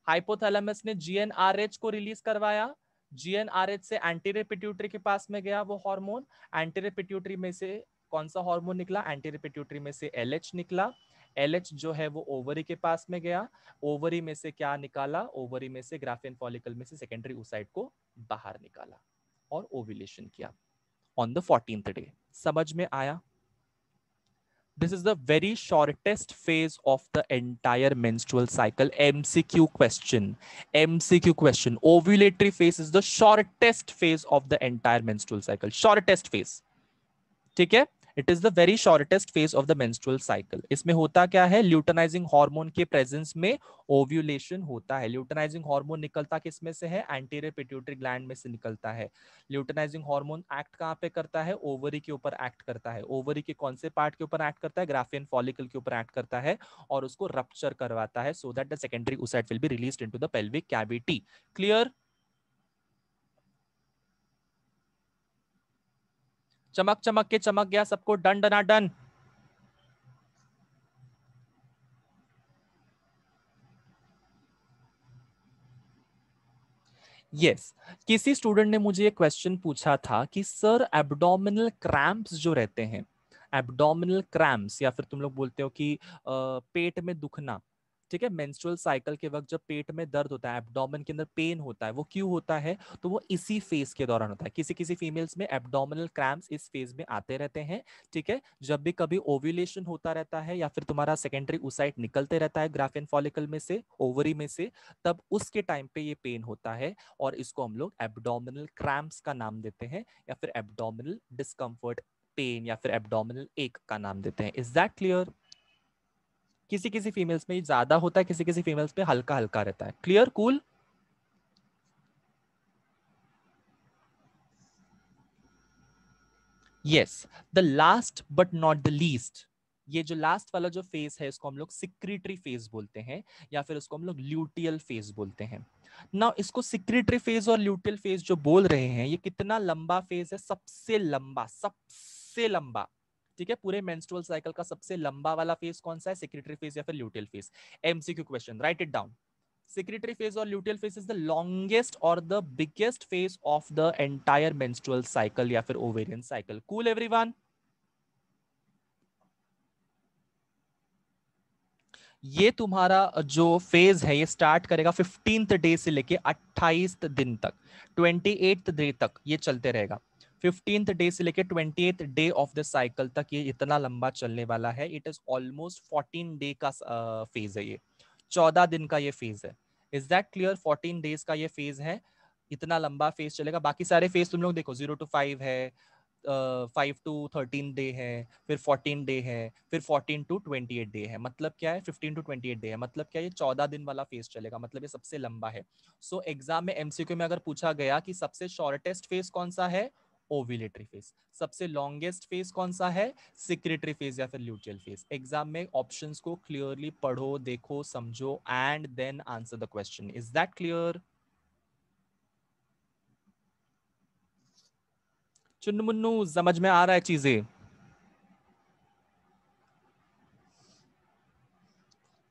हाइपोथैलेमस ने जीएनआरएच को रिलीज करवाया, जीएनआरएच से एंटीरियर पिट्यूटरी के पास में गया वो हार्मोन। एंटीरियर पिट्यूटरी में से कौन सा हार्मोन निकला? एंटीरियर पिट्यूटरी में से एलएच निकला। एलएच जो है वो ओवरी के पास में गया, ओवरी में से क्या निकाला? ओवरी में से ग्राफियन फॉलिकल में से सेकेंडरी oocyte को बाहर निकाला और ओव्यूलेशन किया ऑन द 14th डे। समझ में आया? This is the very shortest phase of the entire menstrual cycle. MCQ question. MCQ question. Ovulatory phase is the shortest phase of the entire menstrual cycle. Shortest phase. ठीक है? It is the very shortest phase of the menstrual cycle. इसमें होता क्या है? Luteinising hormone के presence में ovulation होता है। ल्यूटेनाइजिंग हार्मोन निकलता किसमें से है? एंटीरियर पिट्यूटरी ग्लैंड में से निकलता है। ल्यूटेनाइजिंग हार्मोन एक्ट कहां पे करता है? ओवरी के ऊपर एक्ट करता है। ओवरी के कौन से पार्ट के ऊपर एक्ट करता है? ग्राफियन फॉलिकल के ऊपर एक्ट करता है और उसको रप्चर करवाता है so that the secondary oocyte will be released into the pelvic cavity. Clear? चमक चमक के चमक गया सबको? डन डना डन। यस, किसी स्टूडेंट ने मुझे ये क्वेश्चन पूछा था कि सर एब्डोमिनल क्रैम्प्स जो रहते हैं, एब्डोमिनल क्रैम्प्स या फिर तुम लोग बोलते हो कि पेट में दुखना, ठीक है, मेंस्ट्रुअल साइकिल के वक्त जब पेट में दर्द होता है, एब्डोमेन के अंदर पेन होता है, वो क्यों होता है? तो वो इसी फेज के दौरान होता है। किसी किसी फीमेल्स में एब्डोमिनल क्रैम्प्स इस फेज में आते रहते हैं। ठीक है, जब भी कभी ओव्यूलेशन होता रहता है या फिर तुम्हारा सेकेंडरी oocyte निकलते रहता है ग्राफियन फॉलिकल में से, ओवरी में से, तब उसके टाइम पे ये पेन होता है और इसको हम लोग एब्डोमिनल क्रैम्प्स का नाम देते हैं या फिर एब्डोमिनल डिस्कम्फर्ट पेन या फिर एब्डोमिनल एक का नाम देते हैं। Is that clear? किसी किसी फीमेल्स में ज्यादा होता है, किसी किसी फीमेल्स में हल्का हल्का रहता है। Clear? Cool? Yes, the last but not the least, ये जो लास्ट वाला जो फेज है इसको हम लोग सिक्रीटरी फेज बोलते हैं या फिर इसको हम लोग ल्यूटियल फेज बोलते हैं। ना इसको सिक्रीटरी फेज और ल्यूटियल फेज जो बोल रहे हैं, ये कितना लंबा फेज है? सबसे लंबा, सबसे लंबा। ठीक है, पूरे मेंस्ट्रुअल साइकिल का सबसे लंबा वाला फेज कौन सा है? सिक्रीटरी फेज या फिर luteal phase. MCQ question, right it down. Secretory phase or luteal phase is the longest or the biggest phase of the entire menstrual cycle या फिर ovarian cycle. Cool everyone? ये तुम्हारा जो फेज है ये start करेगा 15th डे से लेके 28 दिन तक, 28th डे तक ये चलते रहेगा। 15th डे से लेके 28th day of the cycle तक ये इतना लंबा चलने वाला है। इट इज ऑलमोस्ट 14 डे का फेज है ये, 14 दिन का ये फेज है। Is that clear? 14 डेज का ये फेज है, इतना लंबा फेज चलेगा। बाकी सारे फेज तुम लोग देखो, 0 to 5 है, 5 to 13 डे है, फिर 14 डे है, फिर 14 to 28 डे है। मतलब क्या है? 15 to 28 डे है। मतलब क्या? ये 14 दिन वाला फेज चलेगा, मतलब ये सबसे लंबा है। सो एग्जाम में एमसीक्यू में अगर पूछा गया कि सबसे शॉर्टेस्ट फेज कौन सा है? Ovulatory phase. सबसे लॉन्गेस्ट फेज कौन सा है? सिक्रेटरी फेज या फिर ल्यूटियल फेज। एग्जाम में ऑप्शंस को क्लियरली पढ़ो, देखो, समझो and then answer the question. Is that clear? चुन्नमुन्नू, समझ में आ रहा है चीजें?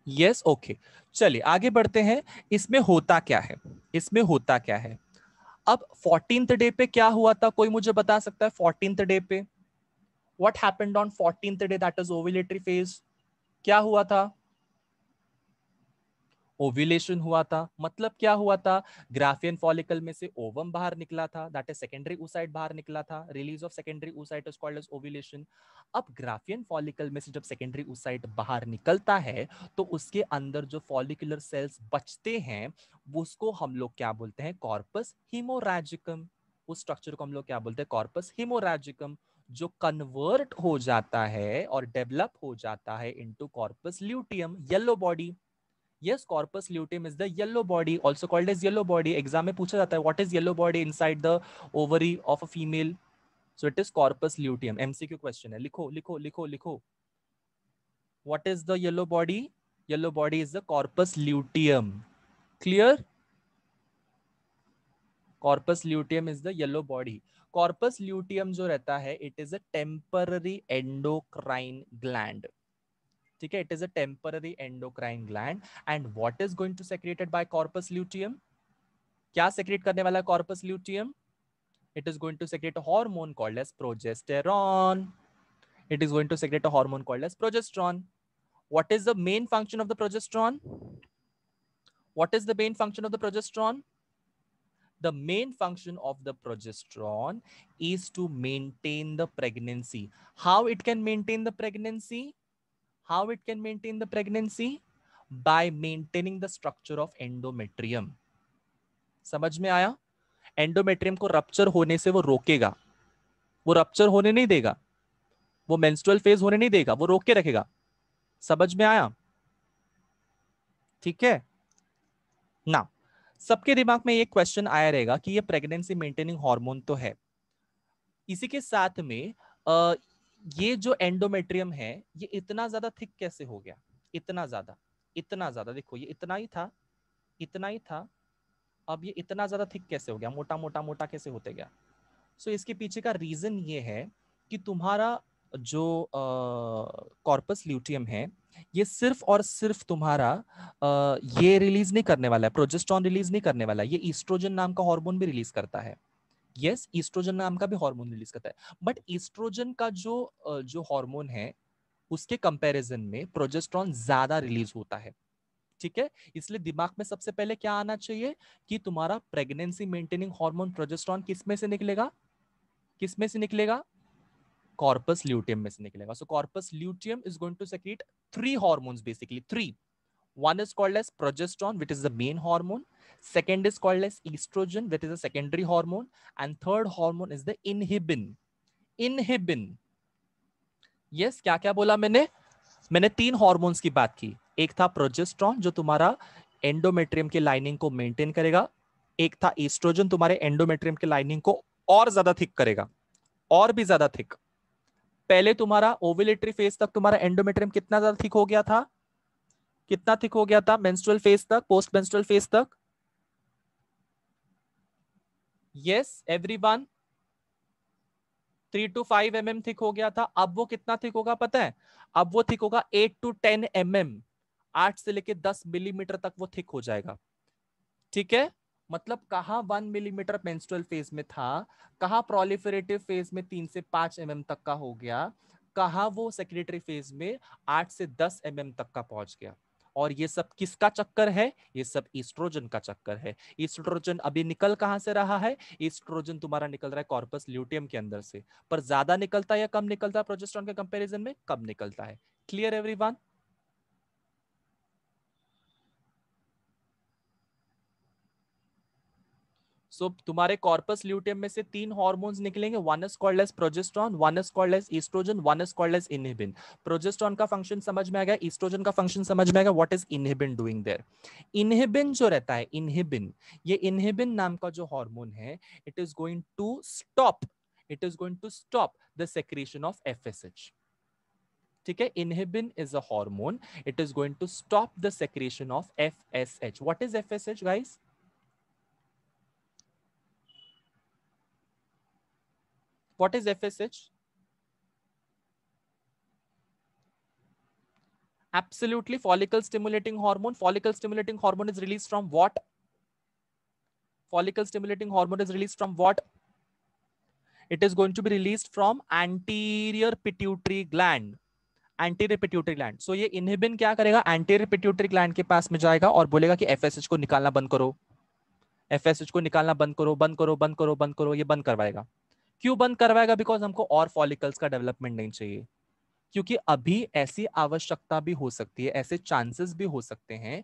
Yes, okay. चलिए आगे बढ़ते हैं। इसमें होता क्या है? इसमें होता क्या है? अब 14th डे पे क्या हुआ था? कोई मुझे बता सकता है 14th डे पे what happened on 14th day that is ovulatory phase? क्या हुआ था? ओव्यूलेशन हुआ था। मतलब क्या हुआ था? ग्राफियन फॉलिकल में से ओवम बाहर निकला था, दैट इज सेकेंडरी oocyte बाहर निकला था। Release of secondary oocyte is called as ovulation. अब ग्राफियन फॉलिकल में से जब सेकेंडरी oocyte बाहर निकलता है तो उसके अंदर जो फॉलिकुलर सेल्स बचते हैं वो उसको हम लोग क्या बोलते हैं? कॉर्पस हीमोरैजिकम। उस स्ट्रक्चर को हम लोग क्या बोलते हैं? कॉर्पस हीमोरैजिकम, जो कन्वर्ट हो जाता है और डेवलप हो जाता है into corpus luteum, yellow body. Yes, corpus luteum is the yellow body, also called as yellow body. Exam में पूछा जाता है what is yellow body inside the ovary of a female? So it is corpus luteum. MCQ question है, लिखो लिखो लिखो लिखो. What is the yellow body? Yellow body is the corpus luteum. Clear? Corpus luteum is the yellow body. Corpus luteum जो रहता है, it is a temporary endocrine gland. ठीक है, it is a temporary endocrine gland. And what is going to secreted by corpus luteum? क्या secrete करने वाला है corpus luteum? It is going to secrete a hormone called as progesterone. It is going to secrete a hormone called as progesterone. What is the main function of the progesterone? What is the main function of the progesterone? The main function of the progesterone is to maintain the pregnancy. How it can maintain the pregnancy? How it can maintain the pregnancy? By maintaining the structure of endometrium. समझ में आया? Endometrium को rupture होने से वो रोकेगा, वो rupture होने नहीं देगा, वो मेंस्ट्रुअल फेज होने नहीं देगा, वो रोक के रखेगा। समझ में आया? ठीक है ना? सबके दिमाग में एक क्वेश्चन आया रहेगा कि ये प्रेगनेंसी मेंटेनिंग हार्मोन तो है, इसी के साथ में ये जो एंडोमेट्रियम है ये इतना ज्यादा थिक कैसे हो गया? इतना ज्यादा, इतना ज्यादा, देखो ये इतना ही था, इतना ही था, अब ये इतना ज्यादा थिक कैसे हो गया? मोटा मोटा मोटा कैसे होते गया? सो इसके पीछे का रीजन ये है कि तुम्हारा जो कॉर्पस ल्यूटियम है ये सिर्फ और सिर्फ तुम्हारा ये रिलीज नहीं करने वाला है, प्रोजेस्टेरॉन रिलीज नहीं करने वाला है, ये ईस्ट्रोजन नाम का हार्मोन भी रिलीज करता है। यस, ईस्ट्रोजन नाम का भी हार्मोन रिलीज करता है, बट ईस्ट्रोजन का जो हार्मोन है उसके कंपैरिजन में प्रोजेस्टेरॉन ज्यादा रिलीज होता है। ठीक है, इसलिए दिमाग में सबसे पहले क्या आना चाहिए कि तुम्हारा प्रेगनेंसी मेंटेनिंग हार्मोन प्रोजेस्टेरॉन किस में से निकलेगा? किस में से निकलेगा? कॉर्पस ल्यूटियम में से निकलेगा। So corpus luteum is going to secrete three hormones, basically three. One is called as progesterone, which is the main hormone. Second is called as estrogen, which is a secondary hormone. And third hormone is the inhibin. Inhibin. Yes, क्या क्या बोला मैंने? मैंने तीन hormones की बात की। एक था प्रोजेस्ट्रॉन जो तुम्हारा एंडोमेट्रियम के लाइनिंग को मेंटेन करेगा, एक था एस्ट्रोजन तुम्हारे एंडोमेट्रियम के लाइनिंग को और ज्यादा थिक करेगा, और भी ज्यादा थिक। पहले तुम्हारा ओव्यूलेटरी फेज तक तुम्हारा एंडोमेट्रियम कितना ज्यादा थिक हो गया था? कितना थिक हो गया था मेंस्ट्रुअल फेज तक, पोस्ट मेंस्ट्रुअल फेज तक? Yes everyone, 3 to 5 mm thick हो गया था। अब वो कितना थिक होगा पता है? अब वो थिक होगा 8 to 10 mm, 8 से लेके 10 मिलीमीटर तक वो थिक हो जाएगा। ठीक है, मतलब कहा 1 मिलीमीटर मेंस्ट्रुअल फेज में था, कहा प्रोलिफरेटिव फेज में 3 से 5 mm तक का हो गया, कहा वो सेक्रेटरी फेज में 8 से 10 mm तक का पहुंच गया। और ये सब किसका चक्कर है? ये सब ईस्ट्रोजन का चक्कर है। ईस्ट्रोजन अभी निकल कहां से रहा है? ईस्ट्रोजन तुम्हारा निकल रहा है कॉर्पस ल्यूटियम के अंदर से। पर ज्यादा निकलता है या कम निकलता है प्रोजेस्टेरॉन के कंपैरिजन में? कम निकलता है। Clear everyone? सो तुम्हारे कॉर्पस ल्यूटियम में से तीन हार्मोन्स निकलेंगे, one is called as progesterone, one is called as estrogen, one is called as inhibin. Progesterone का फंक्शन समझ में आ गया, एस्ट्रोजन का फंक्शन समझ में आ गया, what is inhibin doing there? Inhibin जो रहता है, इनहिबिन, ये इनहिबिन नाम का जो हार्मोन है, it is going to stop, it is going to stop the secretion of FSH. ठीक है, inhibin is a hormone, it is going to stop the secretion of FSH. What is FSH guys? What is FSH? Absolutely, follicle stimulating hormone. Follicle stimulating hormone is released from what? Follicle stimulating hormone is released from what? It is going to be released from anterior pituitary gland. Anterior pituitary gland. So ये inhibin क्या करेगा, anterior pituitary gland के पास में जाएगा और बोलेगा कि एफएसएच को निकालना बंद करो, एफएसएच को निकालना बंद करो, बंद करो, बंद करो, बंद करो। ये बंद करवाएगा। क्यों बंद करवाएगा? बिकॉज हमको और फॉलिकल्स का डेवलपमेंट नहीं चाहिए, क्योंकि अभी ऐसी आवश्यकता भी हो सकती है, ऐसे चांसेस भी हो सकते हैं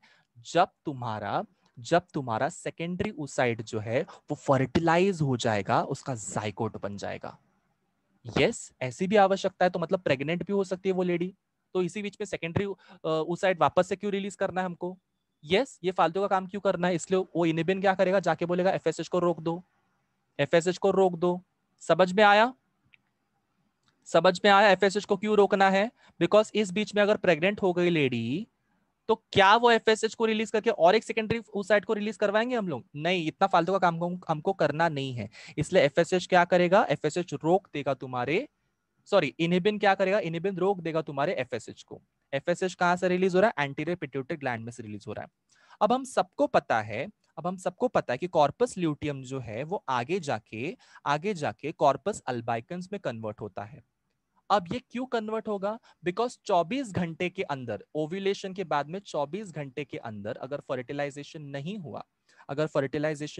जब तुम्हारा सेकेंडरी oocyte जो है वो फर्टिलाइज हो जाएगा, उसका जाइगोट बन जाएगा। यस, ऐसी भी आवश्यकता है, तो मतलब प्रेग्नेंट भी हो सकती है वो लेडी। तो इसी बीच में सेकेंडरी oocyte वापस से क्यों रिलीज करना है हमको? यस, ये फालतू का काम क्यों करना है? इसलिए वो इनिबिन क्या करेगा, जाके बोलेगा एफएसएच को रोक दो, एफएसएच को रोक दो। समझ में आया? समझ में आया एफएसएच को क्यों रोकना है? बिकॉज इस बीच में अगर प्रेग्नेंट हो गई लेडी, तो क्या वो एफएसएच को रिलीज करके और एक सेकेंडरी oocyte को रिलीज करवाएंगे हम लोग? नहीं, इतना फालतू का काम हमको करना नहीं है। इसलिए एफएसएच क्या करेगा, एफएसएच रोक देगा तुम्हारे, सॉरी इनहिबिन क्या करेगा, इनहिबिन रोक देगा तुम्हारे एफएसएच को। एफएसएच कहां से रिलीज हो रहा है? एंटीरियर पिट्यूटरी ग्लैंड में से रिलीज हो रहा है। अब हम सबको पता है, कि कॉर्पस ल्यूटियम जो है वो आगे जाके कॉर्पस अल्बाइकन्स में कन्वर्ट होता है। अब ये क्यों कन्वर्ट होगा? बिकॉज 24 घंटे के अंदर, ओव्यूलेशन के बाद में 24 घंटे के अंदर अगर फर्टिलाइजेशन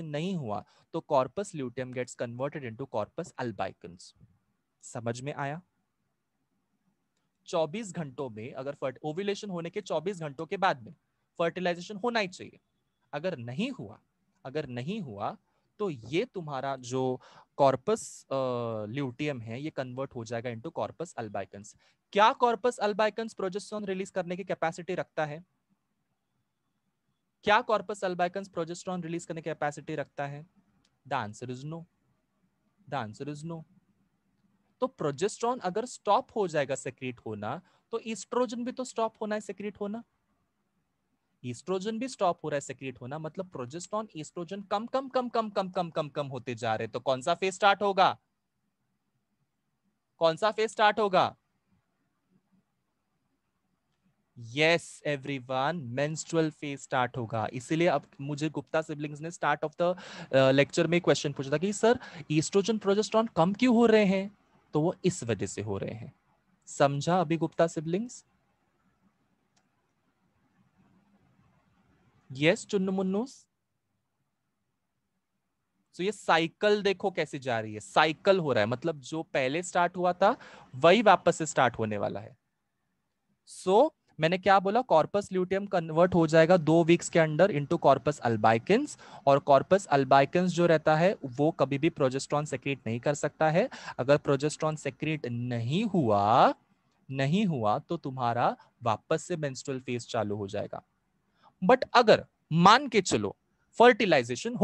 नहीं हुआ तो corpus luteum gets converted into corpus albicans. समझ में आया? 24 घंटों में, अगर ओव्यूलेशन होने के 24 घंटों के बाद में फर्टिलाइजेशन होना ही चाहिए। अगर नहीं हुआ तो ये तुम्हारा जो कॉर्पस ल्यूटियम है ये कन्वर्ट हो जाएगा इनटू कॉर्पस अल्बाइकन्स। क्या कॉर्पस अल्बाइकन्स प्रोजेस्टेरोन रिलीज करने की कैपेसिटी रखता है? क्या कॉर्पस अल्बाइकन्स प्रोजेस्टेरोन रिलीज करने की कैपेसिटी रखता है? The answer is no. The answer is no. तो प्रोजेस्टेरोन अगर स्टॉप हो जाएगा सेक्रेट होना, तो ईस्ट्रोजन भी तो स्टॉप होना है सेक्रेट होना। ईस्ट्रोजन भी स्टॉप हो रहा है सेक्रेट होना, मतलब प्रोजेस्टेरोन ईस्ट्रोजन कम कम कम कम कम कम कम कम होते जा रहे हैं। तो कौन सा फेज स्टार्ट होगा? कौन सा फेज स्टार्ट होगा? Yes everyone, menstrual phase start होगा। इसीलिए अब मुझे गुप्ता सिबलिंग्स ने स्टार्ट ऑफ द लेक्चर में क्वेश्चन पूछा था कि सर ईस्ट्रोजन प्रोजेस्टेरोन कम क्यों हो रहे हैं? तो वो इस वजह से हो रहे हैं। समझा अभी गुप्ता सिबलिंग्स? यस चुन्नू मुन्नूस। तो ये साइकिल देखो कैसे जा रही है, साइकिल हो रहा है, मतलब जो पहले स्टार्ट हुआ था वही वापस से स्टार्ट होने वाला है। मैंने क्या बोला, कॉर्पस ल्यूटियम कन्वर्ट हो जाएगा 2 वीक्स के अंदर इनटू कॉर्पस अल्बाइकन्स, और कॉर्पस अल्बाइकन्स जो रहता है वो कभी भी प्रोजेस्टेरोन सेक्रेट नहीं कर सकता है। अगर प्रोजेस्टेरोन सेक्रेट नहीं हुआ तो तुम्हारा वापस से मेंस्ट्रुअल फेज चालू हो जाएगा। बट अगर मान के चलो फर्टिलाइजेशन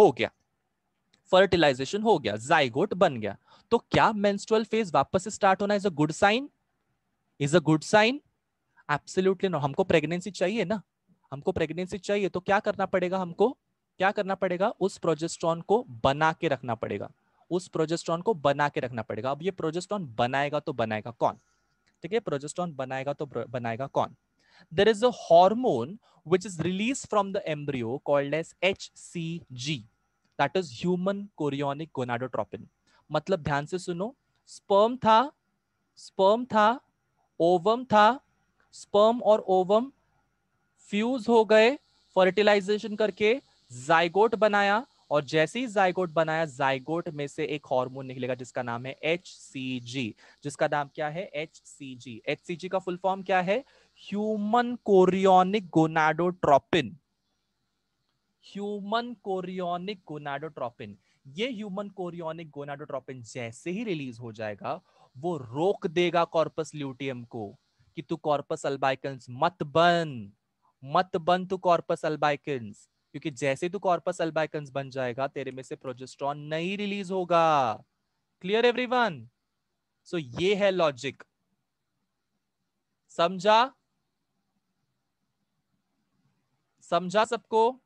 हो गया, जाइगोट बन गया, तो क्या मेंस्ट्रुअल फेज वापस से स्टार्ट होना is a good sign? Absolutely no. हमको प्रेगनेंसी चाहिए ना, हमको प्रेगनेंसी चाहिए, तो क्या करना पड़ेगा, उस प्रोजेस्टेरोन को बना के रखना पड़ेगा, अब ये प्रोजेस्टेरोन बनाएगा तो बनाएगा कौन? ठीक है, प्रोजेस्टेरोन बनाएगा तो बनाएगा कौन? There is a hormone which is released from the embryo called as HCG, that is human chorionic gonadotropin। मतलब ध्यान से सुनो, स्पर्म था, ओवम था, स्पर्म और ओवम फ्यूज हो गए फर्टिलाइजेशन करके, जाइगोट बनाया, और जैसे ही जाइगोट बनाया, जाइगोट में से एक हार्मोन निकलेगा जिसका नाम है HCG। जिसका नाम क्या है? HCG। HCG का फुल फॉर्म क्या है? Human chorionic gonadotropin. Human chorionic gonadotropin. ये ह्यूमन कोरियोनिक गोनाडोट्रोपिन जैसे ही रिलीज हो जाएगा, वो रोक देगा कॉर्पस ल्यूटियम को कि तू कॉर्पस अल्बाइकन्स मत बन तू कॉर्पस अल्बाइकन्स, क्योंकि जैसे तू कॉर्पस अल्बाइकन्स बन जाएगा तेरे में से प्रोजेस्टेरोन नहीं रिलीज होगा। Clear everyone? सो ये है लॉजिक। समझा? समझा सबको?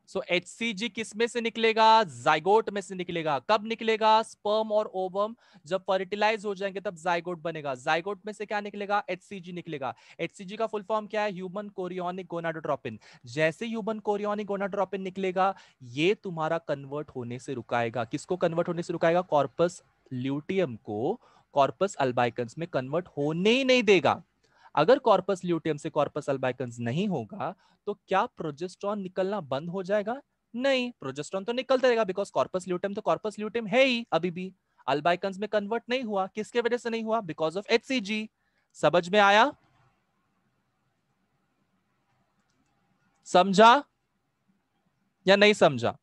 सो HCG किस में से निकलेगा? जाइगोट में से निकलेगा। कब निकलेगा? स्पर्म और ओवम जब फर्टिलाइज हो जाएंगे तब जाइगोट बनेगा। जाइगोट में से क्या निकलेगा? HCG निकलेगा। HCG का फुल फॉर्म क्या है? Human chorionic gonadotropin. जैसे ह्यूमन कोरियोनिक गोनाडोट्रोपिन निकलेगा, ये तुम्हारा कन्वर्ट होने से रुकाएगा। किसको कन्वर्ट होने से रुकाएगा? कॉर्पस ल्यूटियम को कॉर्पस अल्बाइकन्स में कन्वर्ट होने ही नहीं देगा। अगर कॉर्पस ल्यूटियम से कॉर्पस अल्बाइकन्स नहीं होगा तो क्या प्रोजेस्टेरॉन निकलना बंद हो जाएगा? नहीं, प्रोजेस्टेरॉन तो निकलता रहेगा, बिकॉज कॉर्पस ल्यूटियम तो कॉर्पस ल्यूटियम है ही अभी भी। अल्बाइकन्स में कन्वर्ट नहीं हुआ, किसके वजह से नहीं हुआ? Because of HCG। समझ में आया? समझा या नहीं समझा?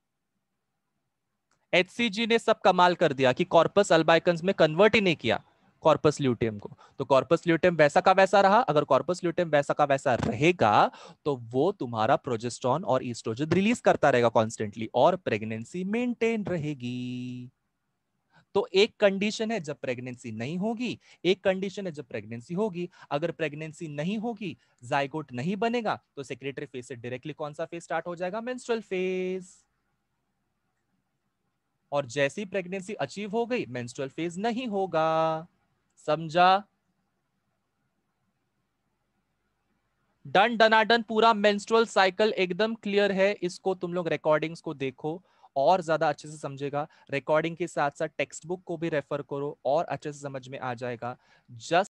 HCG ने सब कमाल कर दिया कि कॉर्पस अल्बाइकन्स में कन्वर्ट ही नहीं किया कॉर्पस ल्यूटियम को। तो कॉर्पस ल्यूटियम वैसा का वैसा रहा। अगर कॉर्पस ल्यूटियम वैसा का वैसा रहेगा तो वो तुम्हारा प्रोजेस्टेरॉन और ईस्ट्रोजन रिलीज करता रहेगा कॉन्स्टेंटली और प्रेगनेंसी मेंटेन रहेगी। तो एक कंडीशन है जब प्रेगनेंसी नहीं होगी, एक कंडीशन है जब प्रेगनेंसी होगी। अगर प्रेगनेंसी नहीं होगी, जाइगोट नहीं बनेगा, तो सेक्रेटरी फेज से डायरेक्टली कौन सा फेज स्टार्ट हो जाएगा? Menstrual phase. और जैसी प्रेगनेंसी अचीव हो गई, मेंस्ट्रुअल फेज नहीं होगा। समझा? डन डनाडन, पूरा मेंस्ट्रुअल साइकिल एकदम क्लियर है। इसको तुम लोग रिकॉर्डिंग्स को देखो और ज्यादा अच्छे से समझेगा। रिकॉर्डिंग के साथ साथ टेक्स्ट बुक को भी रेफर करो और अच्छे से समझ में आ जाएगा। जस्ट